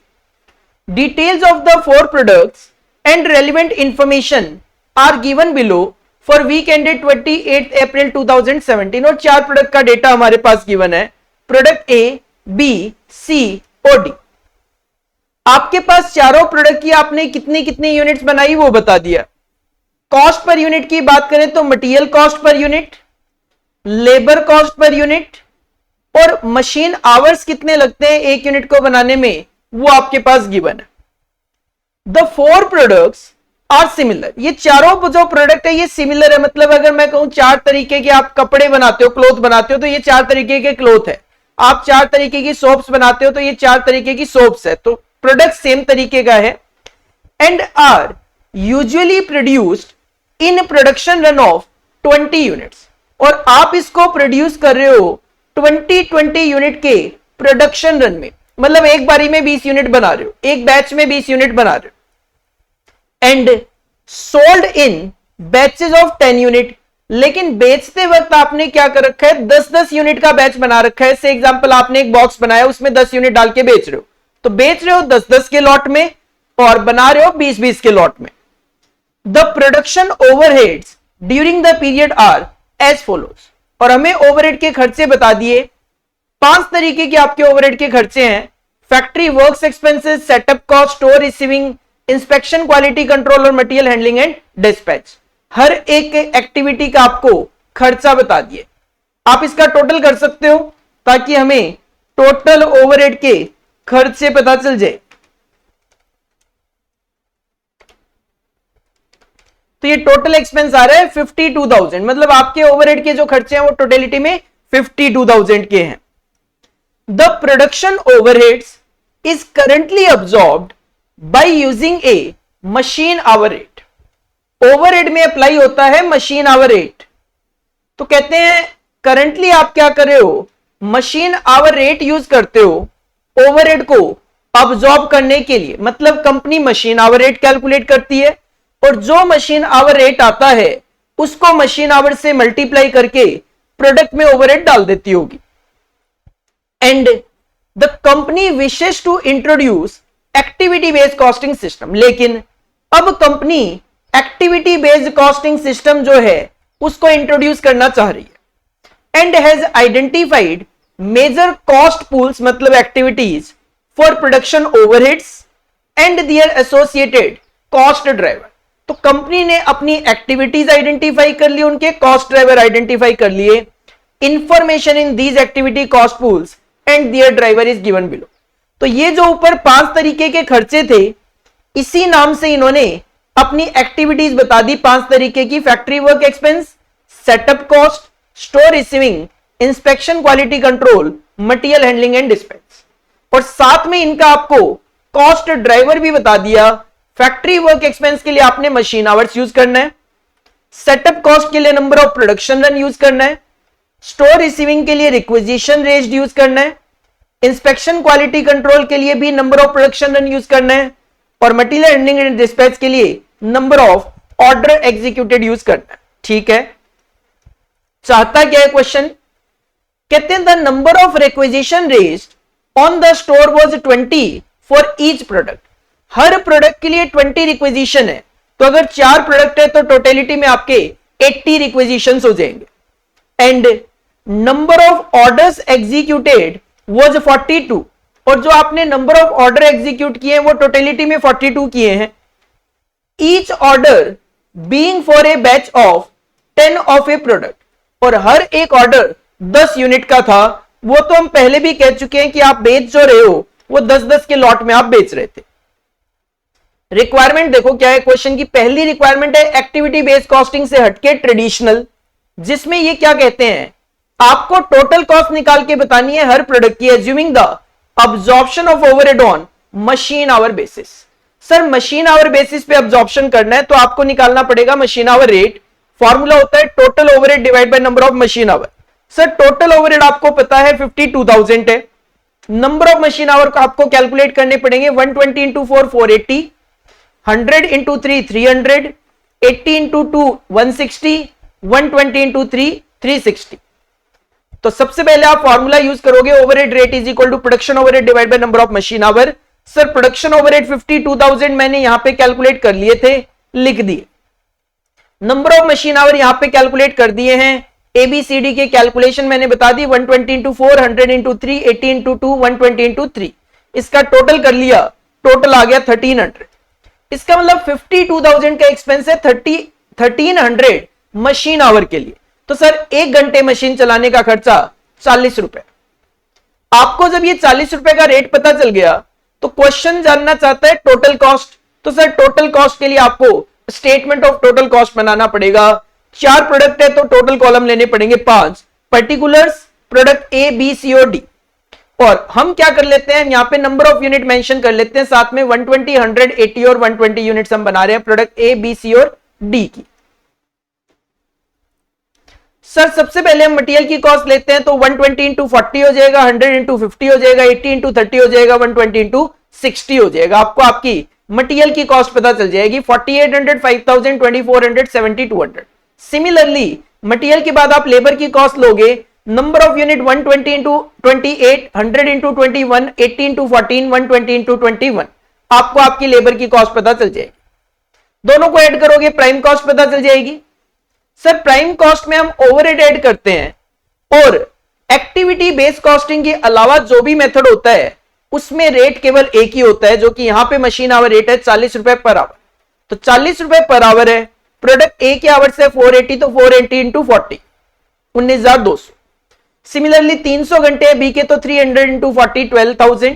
Details of the 4 products and relevant information are given below for week ended 28 April 2017। और 4 product का डेटा हमारे पास गिवन है, प्रोडक्ट ए बी सी और डी। आपके पास चारों प्रोडक्ट की आपने कितनी कितनी यूनिट्स बनाई वो बता दिया। कॉस्ट पर यूनिट की बात करें तो material cost per unit, labour cost per unit और मशीन आवर्स कितने लगते हैं एक यूनिट को बनाने में वो आपके पास गिवन है। The four products are similar, ये चारों जो प्रोडक्ट है ये सिमिलर है, मतलब अगर मैं कहूं चार तरीके के आप कपड़े बनाते हो, क्लोथ बनाते हो, तो ये चार तरीके के क्लोथ है। आप चार तरीके की सोप्स बनाते हो तो ये चार तरीके की सोप्स है, तो प्रोडक्ट सेम तरीके का है। And are usually produced in production run of 20 units, और आप इसको प्रोड्यूस कर रहे हो 20 यूनिट के प्रोडक्शन रन में, मतलब एक बारी में 20 यूनिट बना रहे हो, एक बैच में 20 यूनिट बना रहे हो। And sold in batches of 10 unit, लेकिन बेचते वक्त आपने क्या कर रखा है, 10-10 यूनिट का बैच बना रखा है। से एग्जांपल आपने एक बॉक्स बनाया, उसमें 10 यूनिट डाल के बेच रहे हो, तो बेच रहे हो 10-10 के लॉट में और बना रहे हो 20-20 के लॉट में। The production overheads during the period are as follows, और हमें ओवरहेड के खर्चे बता दिए। 5 तरीके के आपके ओवरहेड के खर्चे हैं, factory works expenses, setup cost, store receiving, inspection, quality control और मटेरियल हैंडलिंग एंड डिस्पैच। हर एक एक्टिविटी का आपको खर्चा बता दिए। आप इसका टोटल कर सकते हो ताकि हमें टोटल ओवरहेड के खर्चे पता चल जाए। तो ये टोटल एक्सपेंस आ रहा है 52,000, मतलब आपके ओवरहेड के जो खर्चे हैं वो टोटलिटी में 52,000 के हैं। The production overheads is currently absorbed by using A machine hour rate. Overhead में अप्लाई होता है मशीन आवर रेट, तो कहते हैं करंटली आप क्या कर रहे हो, मशीन आवर रेट यूज करते हो ओवरहेड को अब्सॉर्ब करने के लिए। मतलब company machine hour rate calculate करती है और जो मशीन आवर रेट आता है उसको मशीन आवर से मल्टीप्लाई करके प्रोडक्ट में ओवरहेड डाल देती होगी। And the company wishes to introduce activity based costing system, लेकिन अब company activity based costing system जो है उसको इंट्रोड्यूस करना चाह रही है। And has identified major cost pools, मतलब activities for production overheads and their associated cost driver. तो कंपनी ने अपनी एक्टिविटीज आइडेंटिफाई कर ली, उनके कॉस्ट ड्राइवर आइडेंटिफाई कर लिए। Information in these activity cost pools and their driver is given below. तो ये जो ऊपर 5 तरीके के खर्चे थे, इसी नाम से इन्होंने अपनी एक्टिविटीज बता दी 5 तरीके की। Factory work expense, setup cost, store receiving, inspection, quality control, material handling and dispatch. और साथ में इनका आपको कॉस्ट ड्राइवर भी बता दिया। फैक्ट्री वर्क एक्सपेंस के लिए आपने मशीन आवर्स यूज करना है, सेटअप कॉस्ट के लिए number of production run use करना है, स्टोर रिसीविंग के लिए रिक्विजिशन रेट यूज करना है, इंस्पेक्शन क्वालिटी कंट्रोल के लिए भी number of production run use करना है, और मटेरियल हैंडलिंग एंड डिस्पैच के लिए number of order executed use करना है। ठीक है, चाहता क्या है क्वेश्चन, कहते हैं the number of requisition raised on the store was 20 for each product. Her product के लिए 20 रिक्विजिशन है, तो अगर 4 प्रोडक्ट है तो टोटलिटी में आपके 80 रिक्विजिशन हो जाएंगे। And number of orders executed was 42, और जो आपने नंबर ऑफ ऑर्डर एग्जीक्यूट किए हैं वो टोटलिटी में 42 किए हैं। Each order being for a batch of 10 of A product, और हर एक ऑर्डर 10 यूनिट का था। वो तो हम पहले भी कह चुके हैं कि आप बेच जो रहे हो वो 10-10 के लॉट में आप बेच रहे थे। रिक्वायरमेंट देखो क्या है क्वेश्चन की। पहली रिक्वायरमेंट है एक्टिविटी बेस्ड कॉस्टिंग से हटके ट्रेडिशनल, जिसमें ये क्या कहते हैं, आपको टोटल कॉस्ट निकाल के बतानी है हर प्रोडक्ट की, assuming the absorption of overhead on machine our basis. Sir machine our basis पे अब्जॉर्प्शन करना है तो आपको निकालना पड़ेगा मशीन आवर रेट। फॉर्मूला होता है total overhead divide by number of machine hour. Sir total overhead आपको पता है 52,000 है, नंबर ऑफ मशीन आवर को आपको कैलकुलेट करने पड़ेंगे 120 इंटू 4 480, 100 इंटू 3 300, 80 इंटू 2 160, 120 इंटू 3 360। तो सबसे पहले आप फॉर्मूला यूज करोगे overhead rate is equal to production overhead divide by number of machine hour. Sir production overhead 52,000 मैंने यहां पे कैलकुलेट कर लिए थे, लिख दिए। नंबर ऑफ मशीन आवर यहां पे कैलकुलेट कर दिए हैं। एबीसीडी के कैलकुलेशन मैंने बता दी, 120 इंटू 4, 100 इंटू 3, 80 इंटू 2, 120 इंटू 3। इसका टोटल कर लिया, टोटल आ गया 1300। इसका मतलब 52,000 का एक्सपेंस है 1300 मशीन आवर के लिए। तो सर 1 घंटे मशीन चलाने का खर्चा 40 रुपए। आपको जब ये 40 रुपए का रेट पता चल गया तो क्वेश्चन जानना चाहता है टोटल कॉस्ट। तो तो सर टोटल कॉस्ट के लिए आपको स्टेटमेंट ऑफ टोटल कॉस्ट बनाना पड़ेगा। 4 प्रोडक्ट है तो टोटल कॉलम लेने पड़ेंगे 5, particulars, product A B C और डी। और हम क्या कर लेते हैं, यहां पे नंबर ऑफ यूनिट मेंशन कर लेते हैं, साथ में 120, 100, 80 और 120 यूनिट्स हम बना रहे हैं प्रोडक्ट ए बी सी और डी की। सर सबसे पहले हम मटेरियल की कॉस्ट लेते हैं तो 120 इंटू 40 हो जाएगा, 100 इंटू 50 हो जाएगा, 80 इंटू 30 हो जाएगा, 120 इंटू 60 हो जाएगा। आपको आपकी मटेरियल की कॉस्ट पता चल जाएगी 4800, 5000, 2400, 7200। सिमिलरली मटेरियल के बाद आप लेबर की कॉस्ट लोगे, number of unit 120 into 28, 100 into 21, 80 into 14, 120 into 21। आपको आपकी लेबर की कॉस्ट पता चल जाएगी। दोनों को ऐड करोगे प्राइम कॉस्ट पता चल जाएगी। सर प्राइम कॉस्ट में हम ओवरहेड ऐड करते हैं और एक्टिविटी बेस्ड कॉस्टिंग के अलावा जो भी मेथड होता है उसमें रेट केवल एक ही होता है, जो कि यहां पे मशीन आवर रेट है 40 रुपए पर आवर। तो 40 रुपए पर आवर है, प्रोडक्ट ए के आवर्स है 480, तो 480 इंटू 40, 19,200। सिमिलरली 300 घंटे है बी के, तो 300 इंटू 40, 12,000।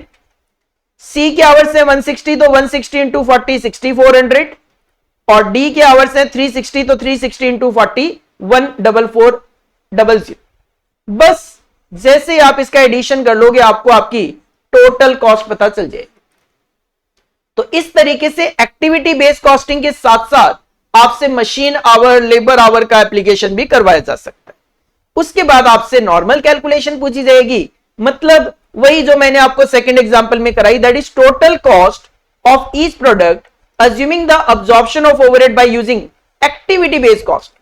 सी के आवर्स है 160, तो 160 इंटू 40, 6400। और डी के आवर्स है 360, तो 360 इंटू 40, 14400। बस जैसे आप इसका एडिशन कर लोगे आपको आपकी टोटल कॉस्ट पता चल जाएगी। तो इस तरीके से एक्टिविटी बेस्ड कॉस्टिंग के साथ साथ आपसे मशीन आवर, लेबर आवर का एप्लीकेशन भी करवाया जा सकता है। उसके बाद आपसे नॉर्मल कैलकुलेशन पूछी जाएगी, मतलब वही जो मैंने आपको सेकंड एग्जांपल में कराई, that is total cost of each product assuming the absorption of overhead by using activity based costing।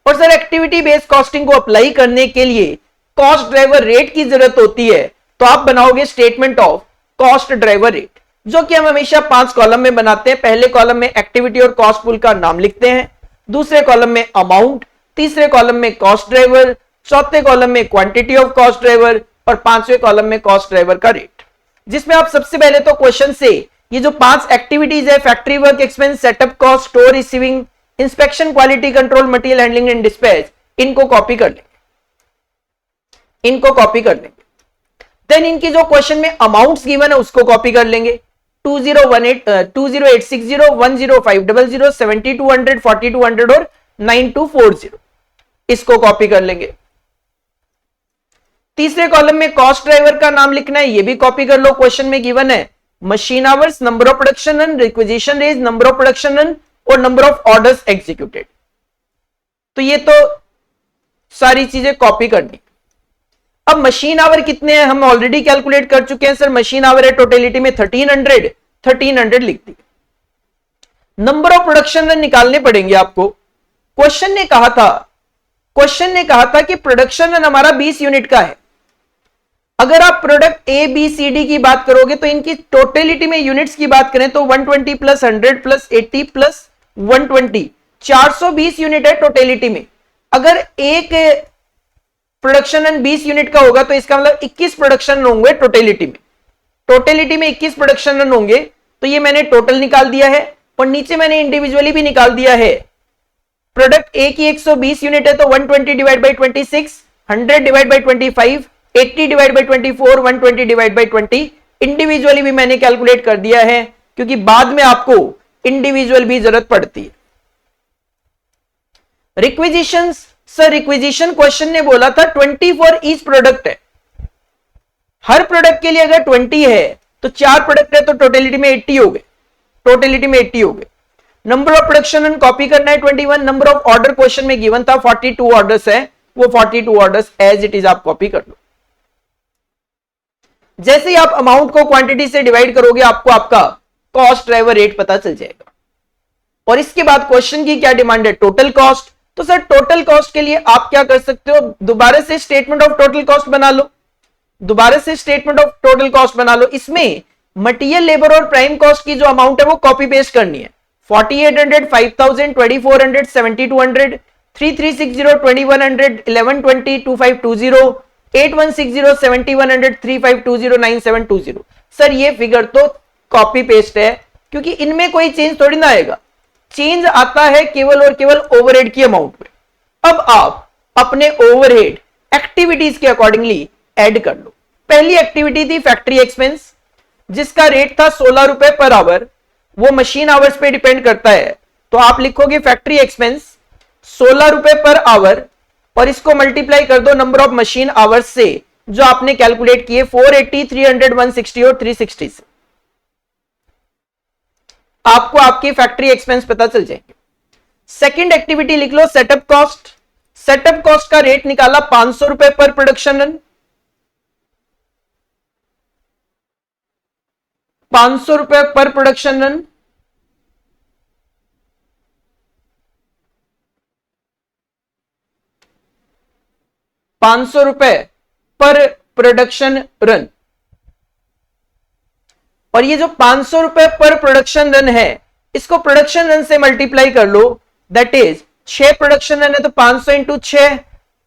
और सर एक्टिविटी बेस्ड कॉस्टिंग को अप्लाई करने के लिए कॉस्ट ड्राइवर रेट की जरूरत होती है, तो आप बनाओगे statement of cost driver rate, जो कि हम हमेशा 5 कॉलम में बनाते हैं। पहले कॉलम में एक्टिविटी और कॉस्ट पूल का नाम लिखते हैं, दूसरे कॉलम में अमाउंट, तीसरे कॉलम में कॉस्ट ड्राइवर, चौथे कॉलम में क्वांटिटी ऑफ कॉस्ट ड्राइवर और 5वें कॉलम में कॉस्ट ड्राइवर का रेट। जिसमें आप सबसे पहले तो क्वेश्चन से ये जो 5 एक्टिविटीज है, factory work expense, setup cost, store receiving, inspection, quality control, material handling and dispatch, इनको कॉपी कर लेंगे। देन इनकी जो क्वेश्चन में अमाउंट्स गिवन है उसको कॉपी कर लेंगे, 2018, 20860, 10500, 7200, 4200 और 9240, इसको कॉपी कर लेंगे। तीसरे कॉलम में कॉस्ट ड्राइवर का नाम लिखना है, ये भी कॉपी कर लो, क्वेश्चन में गिवन है machine hours, number of production run, requisition raise, number of production run और नंबर ऑफ ऑर्डर्स एग्जीक्यूटेड। तो ये तो सारी चीजें कॉपी करनी। अब मशीन आवर कितने हैं हम ऑलरेडी कैलकुलेट कर चुके हैं। सर मशीन आवर है टोटलिटी में 1300 लिख दी। नंबर ऑफ प्रोडक्शन रन निकालने पड़ेंगे आपको। क्वेश्चन ने कहा था कि प्रोडक्शन रन हमारा 20 यूनिट का है। अगर आप product A B C D की बात करोगे तो इनकी टोटलिटी में यूनिट्स की बात करें तो 120 प्लस 100 प्लस 80 प्लस 120, 420 यूनिट है टोटलिटी में। अगर एक प्रोडक्शन रन 20 यूनिट का होगा तो इसका मतलब 21 प्रोडक्शन रन होंगे टोटलिटी में 21 प्रोडक्शन रन होंगे। तो ये मैंने टोटल निकाल दिया है और नीचे मैंने इंडिविजुअली भी निकाल दिया है। प्रोडक्ट ए की 120 यूनिट है तो 120 divide by 26, 100 divide by 25, 80 divide by 24, 120 divide by 20। Individually भी मैंने कैलकुलेट कर दिया है क्योंकि बाद में आपको इंडिविजुअल भी जरूरत पड़ती है। रिक्विजिशंस, सर रिक्विजिशन क्वेश्चन ने बोला था 20 फॉर ईच प्रोडक्ट है। हर प्रोडक्ट के लिए अगर 20 है तो 4 प्रोडक्ट है तो टोटलिटी में 80 हो गए। Number of production run copy करना है 21। नंबर ऑफ ऑर्डर क्वेश्चन में गिवन था 42 ऑर्डर्स है, वो 42 ऑर्डर्स एज इट इज आप कॉपी कर लो। जैसे ही आप अमाउंट को क्वांटिटी से डिवाइड करोगे आपको आपका कॉस्ट ड्राइवर रेट पता चल जाएगा। और इसके बाद क्वेश्चन की क्या डिमांड है, टोटल कॉस्ट। तो सर टोटल कॉस्ट के लिए आप क्या कर सकते हो, दोबारा से स्टेटमेंट ऑफ टोटल कॉस्ट बना लो। इसमें मटेरियल, लेबर और प्राइम कॉस्ट की जो अमाउंट है वो कॉपी पेस्ट करनी है। 4800, 5000, 2400, 7200, 3360, 2100, 1120, 2520, 8160, 7100, 3520, 9720। सर ये फिगर तो कॉपी पेस्ट है क्योंकि इनमें कोई चेंज थोड़ी ना आएगा। चेंज आता है केवल और केवल ओवरहेड की अमाउंट में। अब आप अपने ओवरहेड एक्टिविटीज के अकॉर्डिंगली ऐड कर लो। पहली एक्टिविटी थी फैक्ट्री एक्सपेंस जिसका रेट था 16 रुपए पर आवर। वो मशीन आवर्स पे डिपेंड करता है। तो आप लिखोगे फैक्ट्री एक्सपेंस 16 रुपए पर आवर और इसको मल्टीप्लाई कर दो नंबर ऑफ मशीन आवर्स से जो आपने कैलकुलेट किए 480, 300, 160 और 360 से आपको आपकी फैक्ट्री एक्सपेंस पता चल जाएंगे। सेकंड एक्टिविटी लिख लो सेटअप कॉस्ट। सेटअप कॉस्ट का रेट निकाला 500 रुपए पर प्रोडक्शन रन। 500 रुपए पर प्रोडक्शन रन। ₹500 पर प्रोडक्शन रन। और ये जो 500 रुपए पर प्रोडक्शन रन है इसको प्रोडक्शन रन से मल्टीप्लाई कर लो। दैट इज 6 प्रोडक्शन रन है तो 500 इंटू 6,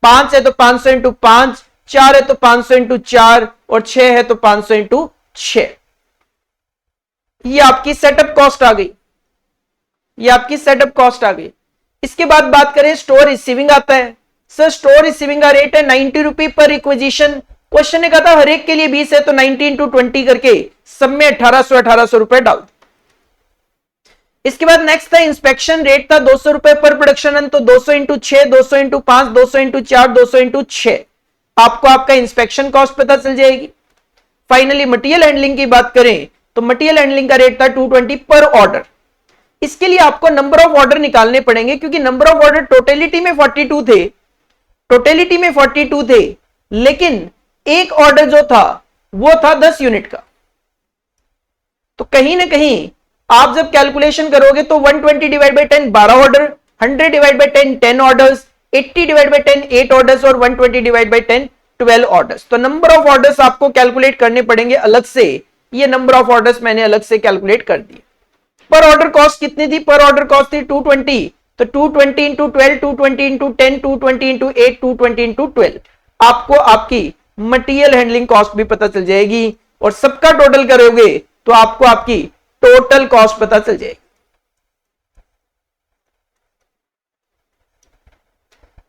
5 है तो 500 इंटू 5, 4 है तो 500 इंटू 4 और 6 है तो 500 इंटू 6। ये आपकी सेटअप कॉस्ट आ गई। ये आपकी सेटअप कॉस्ट आ गई। इसके बाद बात करें स्टोर रिसीविंग आता है। सर स्टोर रिसीविंग का रेट है 90 रुपए पर रिक्विजिशन। क्वेश्चन ने कहा था हर एक के लिए 20 है तो 90 इंटू 20 करके सब में 1800 रुपए डाल। इसके बाद नेक्स्ट था इंस्पेक्शन रेट था 200 रुपए पर प्रोडक्शन रन। तो 200 इंटू 6, 200 इंटू 5, 200 इंटू 4, 200 इंटू 6 आपको आपका इंस्पेक्शन कॉस्ट पता चल जाएगी। फाइनली मटेरियल हैंडलिंग की बात करें तो मटेरियल हैंडलिंग का रेट था 220 पर ऑर्डर। इसके लिए आपको नंबर ऑफ ऑर्डर निकालने पड़ेंगे क्योंकि नंबर ऑफ ऑर्डर टोटलिटी में 42 थे। टोटलिटी में 42 थे लेकिन एक ऑर्डर जो था वो था 10 यूनिट का। तो कहीं ना कहीं आप जब कैलकुलेशन करोगे तो 120 divide by 10 12 order, 100 divide by 10 10 orders, 80 divide by 10 8 orders और 120 डिवाइड बाई 10 12 ऑर्डर्स। तो नंबर ऑफ ऑर्डर्स आपको कैलकुलेट करने पड़ेंगे अलग से। ये नंबर ऑफ ऑर्डर्स मैंने अलग से कैलकुलेट कर दिए। पर ऑर्डर कॉस्ट कितनी थी? पर ऑर्डर कॉस्ट थी 220। तो 220 इंटू 12, 220 इंटू 10, 220 इंटू 8, 220 इंटू 12 आपको आपकी मटेरियल हैंडलिंग कॉस्ट भी पता चल जाएगी और सबका टोटल करोगे तो आपको आपकी टोटल कॉस्ट पता चल जाएगी।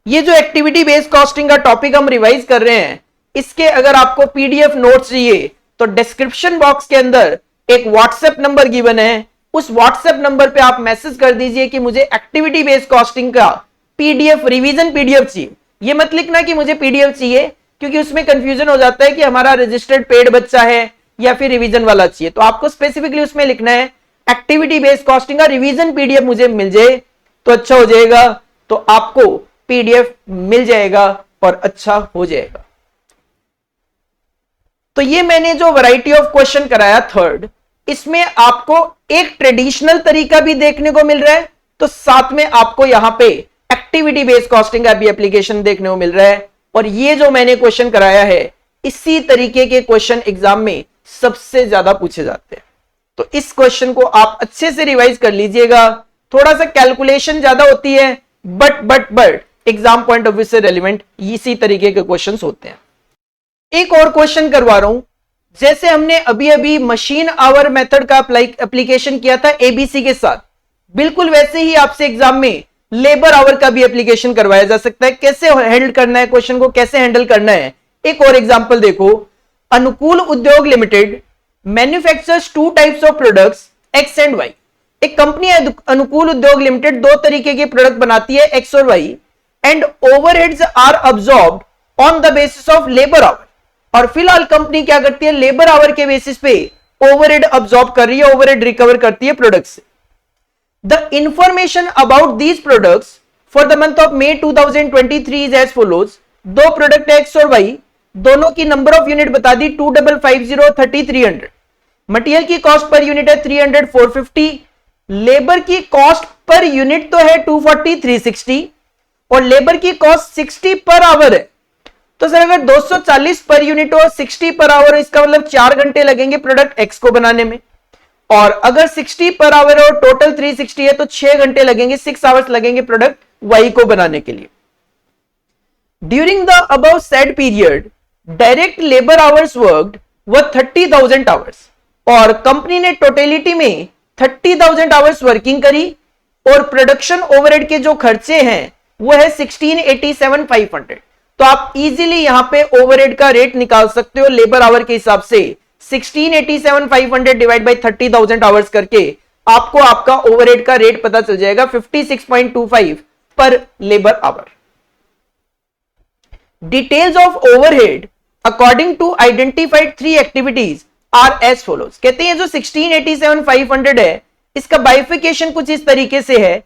ये जो एक्टिविटी बेस्ड कॉस्टिंग का टॉपिक हम रिवाइज कर रहे हैं इसके अगर आपको पीडीएफ नोट्स चाहिए तो डिस्क्रिप्शन बॉक्स के अंदर एक व्हाट्सएप नंबर गिवन है। उस व्हाट्सएप नंबर पे आप मैसेज कर दीजिए कि मुझे एक्टिविटी बेस्ड कॉस्टिंग का पीडीएफ रिवीजन पीडीएफ चाहिए। ये मत लिखना कि मुझे पीडीएफ चाहिए क्योंकि उसमें कंफ्यूजन हो जाता है कि हमारा रजिस्टर्ड पेड बच्चा है या फिर रिवीजन वाला चाहिए। तो आपको स्पेसिफिकली उसमें लिखना है एक्टिविटी बेस्ड कॉस्टिंग का रिवीजन पीडीएफ मुझे मिल जाए तो अच्छा हो जाएगा। तो आपको पीडीएफ मिल जाएगा और अच्छा हो जाएगा। तो ये मैंने जो वैरायटी ऑफ क्वेश्चन कराया थर्ड, इसमें आपको एक ट्रेडिशनल तरीका भी देखने को मिल रहा है तो साथ में आपको यहां पे एक्टिविटी बेस्ड कॉस्टिंग का भी एप्लीकेशन देखने को मिल रहा है। और ये जो मैंने क्वेश्चन कराया है इसी तरीके के क्वेश्चन एग्जाम में सबसे ज्यादा पूछे जाते हैं। तो इस क्वेश्चन को आप अच्छे से रिवाइज कर लीजिएगा। थोड़ा सा कैलकुलेशन ज्यादा होती है but exam point of view से रेलिवेंट इसी तरीके के क्वेश्चंस होते हैं। एक और क्वेश्चन करवा रहा हूं। जैसे हमने अभी अभी मशीन आवर मेथड का एप्लीकेशन किया था एबीसी के साथ, बिल्कुल वैसे ही आपसे एग्जाम में लेबर आवर का भी एप्लीकेशन करवाया जा सकता है। कैसे हैंडल करना है क्वेश्चन को, कैसे हैंडल करना है, एक और एग्जांपल देखो। Anukool Udyog limited manufactures 2 types of products X and Y. एक कंपनी है अनुकूल उद्योग लिमिटेड 2 तरीके के प्रोडक्ट बनाती है एक्स और Y and overheads are absorbed on the basis of labour hour. और फिलहाल कंपनी क्या करती है, लेबर आवर के बेसिस पे ओवरहेड अब्सॉर्ब कर रही है, ओवरहेड रिकवर करती है प्रोडक्ट से। The information about these products for the month of May 2023 is as follows. 2 product X और वाई, दोनों की नंबर ऑफ यूनिट बता दी 2550, 3300। मटेरियल की कॉस्ट पर यूनिट है 300, 450। लेबर की कॉस्ट पर यूनिट तो है 240, 360 और लेबर की कॉस्ट 60 पर आवर है। तो सर अगर 240 पर यूनिट और 60 पर आवर, इसका मतलब 4 घंटे लगेंगे प्रोडक्ट एक्स को बनाने में। और अगर 60 पर आवर और टोटल 360 है तो 6 घंटे लगेंगे, 6 आवर्स लगेंगे प्रोडक्ट वाई को बनाने के लिए। During the above said period direct labour hours worked were 30,000 hours. और कंपनी ने टोटलिटी में 30,000 आवर्स वर्किंग करी और प्रोडक्शन ओवरहेड के जो खर्चे हैं वो है 1687,500। तो आप इजीली यहां पे ओवरहेड का रेट निकाल सकते हो लेबर आवर के हिसाब से। 1687,500 डिवाइड बाय 30,000 आवर्स करके आपको आपका ओवरहेड का रेट पता चल जाएगा 56.25 पर labour hour. Details of overhead according to identified 3 activities are as follows. कहते हैं जो 1687,500 है इसका बाइफिकेशन कुछ इस तरीके से है,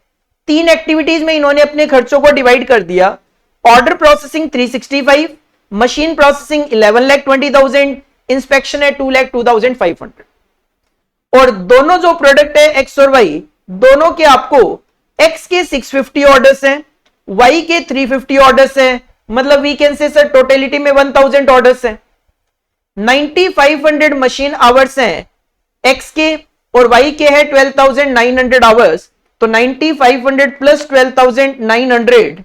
3 एक्टिविटीज में इन्होंने अपने खर्चों को डिवाइड कर दिया। Order processing 365, machine processing 11,20,000, inspection है 2,02,500। और दोनों जो प्रोडक्ट है एक्स और वाई, दोनों के आपको एक्स के 650 ऑर्डर्स हैं, वाई के 350 ऑर्डर्स हैं, मतलब we can say sir totality में 1000 ऑर्डर्स हैं। 9500 मशीन आवर्स हैं एक्स के और वाई के है 12,900 आवर्स, तो 9500 plus 12,900,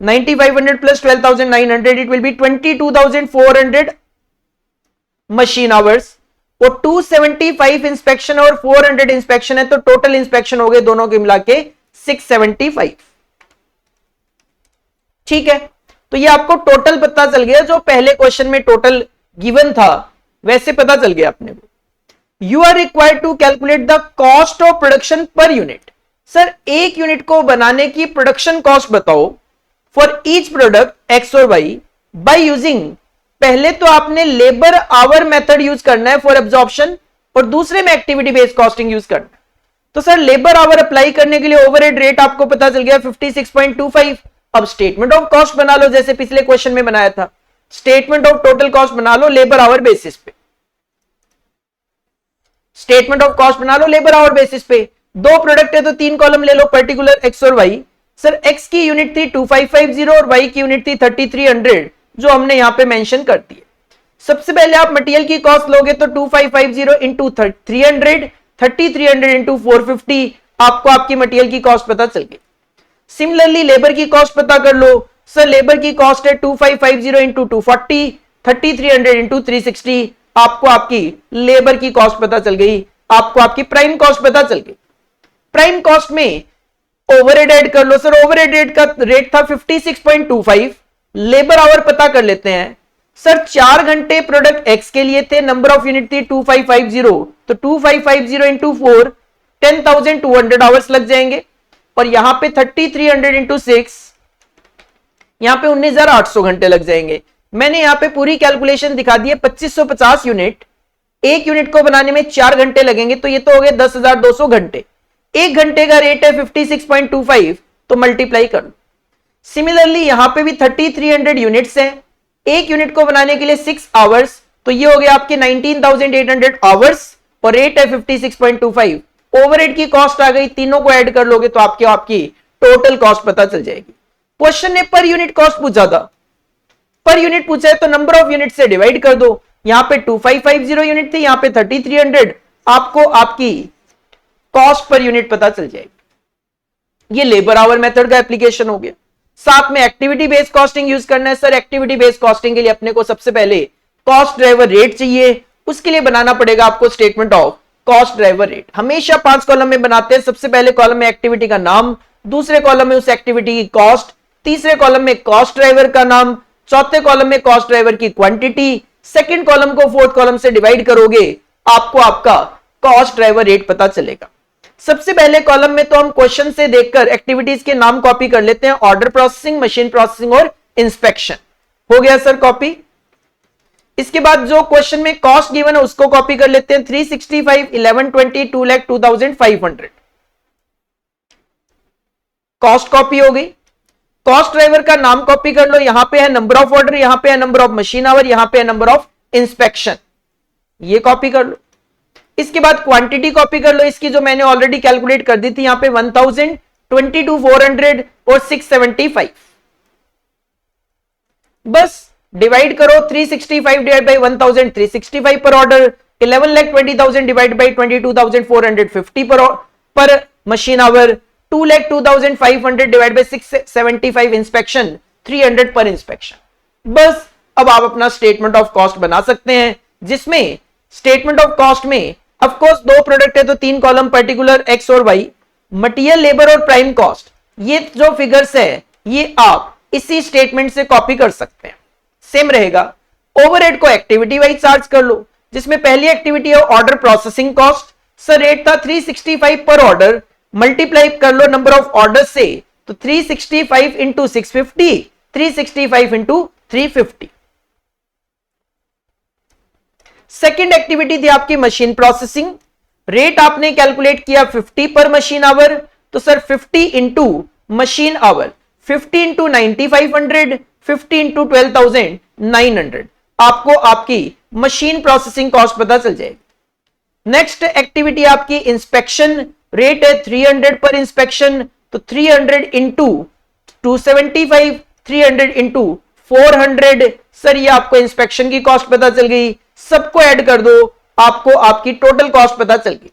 9500 plus 12,900 it will be 22,400 machine hours. और 275 इंस्पेक्शन और 400 इंस्पेक्शन है, तो टोटल इंस्पेक्शन हो गए दोनों के मिला के 675। ठीक है, तो ये आपको टोटल पता चल गया, जो पहले क्वेश्चन में टोटल गिवन था वैसे पता चल गया अपने को। You are required to calculate the cost of production per unit. Sir एक यूनिट को बनाने की प्रोडक्शन कॉस्ट बताओ फॉर ईच प्रोडक्ट एक्स और वाई बाय यूजिंग, पहले तो आपने लेबर आवर मेथड यूज करना है फॉर एब्जॉर्प्शन और दूसरे में एक्टिविटी बेस्ड कॉस्टिंग यूज करना है। तो सर लेबर आवर अप्लाई करने के लिए ओवरहेड रेट आपको पता चल गया 56.25। अब स्टेटमेंट ऑफ कॉस्ट बना लो जैसे पिछले क्वेश्चन में बनाया था, स्टेटमेंट ऑफ टोटल कॉस्ट बना लो लेबर आवर बेसिस पे, स्टेटमेंट ऑफ कॉस्ट बना लो लेबर आवर बेसिस पे। 2 प्रोडक्ट है तो 3 कॉलम ले लो, पर्टिकुलर एक्स और वाई। सर एक्स की यूनिट थी 2550 और वाई की यूनिट थी 3300, जो हमने यहां पे मेंशन कर दी है। सबसे पहले आप मटेरियल की कॉस्ट लोगे तो 2550 इंटू 300, 3300 इंटू 450, आपको आपकी मटेरियल की कॉस्ट पता चल गई। सिमिलरली लेबर की कॉस्ट पता कर लो। सर लेबर की कॉस्ट है 2550 इंटू 240, 3300 इंटू 360, आपको आपकी लेबर की कॉस्ट पता चल गई, आपको आपकी प्राइम कॉस्ट पता चल गई। प्राइम कॉस्ट में ओवरहेड ऐड कर लो। सर ओवरहेड रेट का रेट था 56.25, लेबर आवर पता कर लेते हैं। सर 4 घंटे प्रोडक्ट एक्स के लिए थे, नंबर ऑफ यूनिट थी 2550, तो 2550 इंटू 4 10,200 आवर्स लग जाएंगे। और यहां पे 3300 इंटू 6, यहां पे 19,800 घंटे लग जाएंगे। मैंने यहां पे पूरी कैलकुलेशन दिखा दी है, 2550 यूनिट, एक यूनिट को बनाने में 4 घंटे लगेंगे, तो ये तो हो गए 10,200 घंटे। 1 घंटे का रेट है 56.25, तो मल्टीप्लाई कर लो। सिमिलरली यहां पे भी 3300 यूनिट्स हैं, एक यूनिट को बनाने के लिए 6 आवर्स, तो ये हो गया आपके 19,800 आवर्स और रेट है 56.25। ओवरहेड की कॉस्ट आ गई, तीनों को ऐड कर लोगे तो आपकी टोटल कॉस्ट पता चल जाएगी। क्वेश्चन ने पर यूनिट कॉस्ट पूछा था, पर यूनिट पूछा है तो नंबर ऑफ यूनिट से डिवाइड कर दो। यहां पे 2550 यूनिट थी, यहां पे 3300, आपको आपकी कॉस्ट पर यूनिट पता चल जाएगी। ये लेबर आवर मेथड का एप्लीकेशन हो गया। साथ में एक्टिविटी बेस्ड कॉस्टिंग यूज करना है। सर एक्टिविटी बेस्ड कॉस्टिंग के लिए अपने को सबसे पहले कॉस्ट ड्राइवर रेट चाहिए, उसके लिए बनाना पड़ेगा आपको statement of cost driver rate. हमेशा 5 कॉलम में बनाते हैं। सबसे पहले कॉलम में एक्टिविटी का नाम, दूसरे कॉलम में उस एक्टिविटी की कॉस्ट, तीसरे कॉलम में कॉस्ट ड्राइवर का नाम, चौथे कॉलम में कॉस्ट ड्राइवर की क्वांटिटी, सेकंड कॉलम को फोर्थ कॉलम से डिवाइड करोगे, आपको आपका कॉस्ट ड्राइवर रेट पता चलेगा। सबसे पहले कॉलम में तो हम क्वेश्चन से देखकर एक्टिविटीज के नाम कॉपी कर लेते हैं, ऑर्डर प्रोसेसिंग, मशीन प्रोसेसिंग और इंस्पेक्शन। हो गया सर कॉपी। इसके बाद जो क्वेश्चन में कॉस्ट गिवन है उसको कॉपी कर लेते हैं, 365, 1120, 2,02,500 कॉस्ट कॉपी हो गई। कॉस्ट ड्राइवर का नाम कॉपी कर लो, यहां पे है नंबर ऑफ ऑर्डर, यहां पे है नंबर ऑफ मशीन आवर, यहां पे है नंबर ऑफ इंस्पेक्शन, ये कॉपी कर लो। इसके बाद क्वांटिटी कॉपी कर लो, इसकी जो मैंने ऑलरेडी कैलकुलेट कर दी थी, यहां पे 1000, 22,400 और 675। बस डिवाइड करो, 365 डिवाइड बाई 1000, 365 पर ऑर्डर, 11,20,000 डिवाइड बाई 22,450 पर machine our, 2,02,500 divide by 675 inspection, 300 पर इंस्पेक्शन। बस अब आप अपना स्टेटमेंट ऑफ कॉस्ट बना सकते हैं, जिसमें स्टेटमेंट ऑफ कॉस्ट में ऑफ कोर्स 2 प्रोडक्ट है तो 3 कॉलम, पर्टिकुलर एक्स और वाई, मटेरियल, लेबर और प्राइम कॉस्ट। ये जो फिगर्स है ये आप इसी स्टेटमेंट से कॉपी कर सकते हैं, सेम रहेगा। ओवरहेड को एक्टिविटी वाइज चार्ज कर लो, जिसमें पहली एक्टिविटी है order processing cost, sir rate था 365 पर ऑर्डर, मल्टीप्लाई कर लो नंबर ऑफ ऑर्डर से, तो 365 इंटू 650, 365 इंटू 350। सेकेंड एक्टिविटी थी आपकी मशीन प्रोसेसिंग, रेट आपने कैलकुलेट किया 50 पर मशीन आवर, तो sir 50 into machine our, 50 into 9500, 50 into 12,900, आपको आपकी मशीन प्रोसेसिंग कॉस्ट पता चल जाएगी। नेक्स्ट एक्टिविटी आपकी इंस्पेक्शन, रेट है 300 पर इंस्पेक्शन, तो 300 इंटू 275, 300 इंटू 400, सर ये आपको इंस्पेक्शन की कॉस्ट पता चल गई। सबको ऐड कर दो, आपको आपकी टोटल कॉस्ट पता चल गई।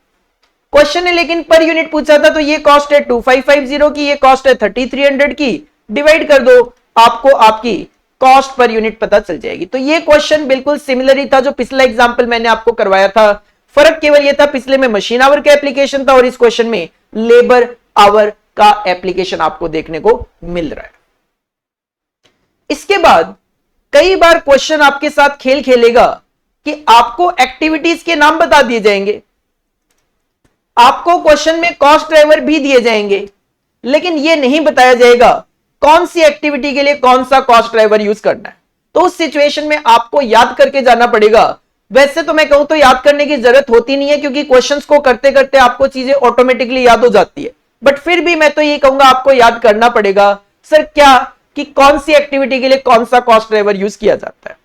क्वेश्चन है लेकिन पर यूनिट पूछा था, तो ये कॉस्ट है 2550 की, ये कॉस्ट है 3300 की, डिवाइड कर दो, आपको आपकी कॉस्ट पर यूनिट पता चल जाएगी। तो ये क्वेश्चन बिल्कुल सिमिलर ही था जो पिछला एग्जांपल मैंने आपको करवाया था, फर्क केवल ये था पिछले में मशीन आवर का एप्लीकेशन था और इस क्वेश्चन में लेबर आवर का एप्लीकेशन आपको देखने को मिल रहा है। इसके बाद कई बार क्वेश्चन आपके साथ खेल खेलेगा कि आपको एक्टिविटीज के नाम बता दिए जाएंगे, आपको क्वेश्चन में कॉस्ट ड्राइवर भी दिए जाएंगे, लेकिन यह नहीं बताया जाएगा कौन सी एक्टिविटी के लिए कौन सा कॉस्ट ड्राइवर यूज करना है। तो उस सिचुएशन में आपको याद करके जाना पड़ेगा। वैसे तो मैं कहूं तो याद करने की जरूरत होती नहीं है, क्योंकि क्वेश्चंस को करते करते आपको चीजें ऑटोमेटिकली याद हो जाती है, बट फिर भी मैं तो ये कहूंगा आपको याद करना पड़ेगा सर क्या कि कौन सी एक्टिविटी के लिए कौन सा कॉस्ट ड्राइवर यूज किया जाता है।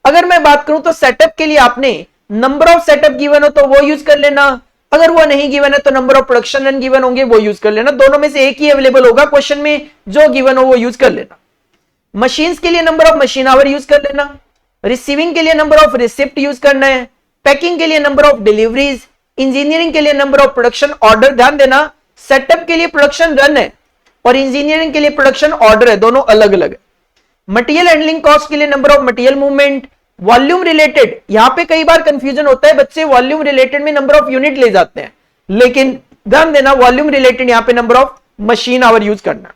अगर मैं बात करूं तो सेटअप के लिए आपने नंबर ऑफ सेटअप गिवन हो तो वो यूज कर लेना, अगर वो नहीं गिवन है तो number of production run given होंगे वो यूज कर लेना, दोनों में से एक ही अवेलेबल होगा क्वेश्चन में, जो गिवन हो वो यूज कर लेना। मशीन्स के लिए number of machine our use कर लेना, रिसीविंग के लिए नंबर ऑफ रिसिप्ट यूज करना है, पैकिंग के लिए नंबर ऑफ डिलीवरीज, इंजीनियरिंग के लिए नंबर ऑफ प्रोडक्शन ऑर्डर। ध्यान देना सेटअप के लिए प्रोडक्शन रन है और इंजीनियरिंग के लिए प्रोडक्शन ऑर्डर है, दोनों अलग अलग है। मटेरियल हैंडलिंग कॉस्ट के लिए number of material movement, volume related, यहां पे कई बार कंफ्यूजन होता है, बच्चे वॉल्यूम रिलेटेड में नंबर ऑफ यूनिट ले जाते हैं, लेकिन ध्यान देना वॉल्यूम रिलेटेड यहां पे number of machine our use करना,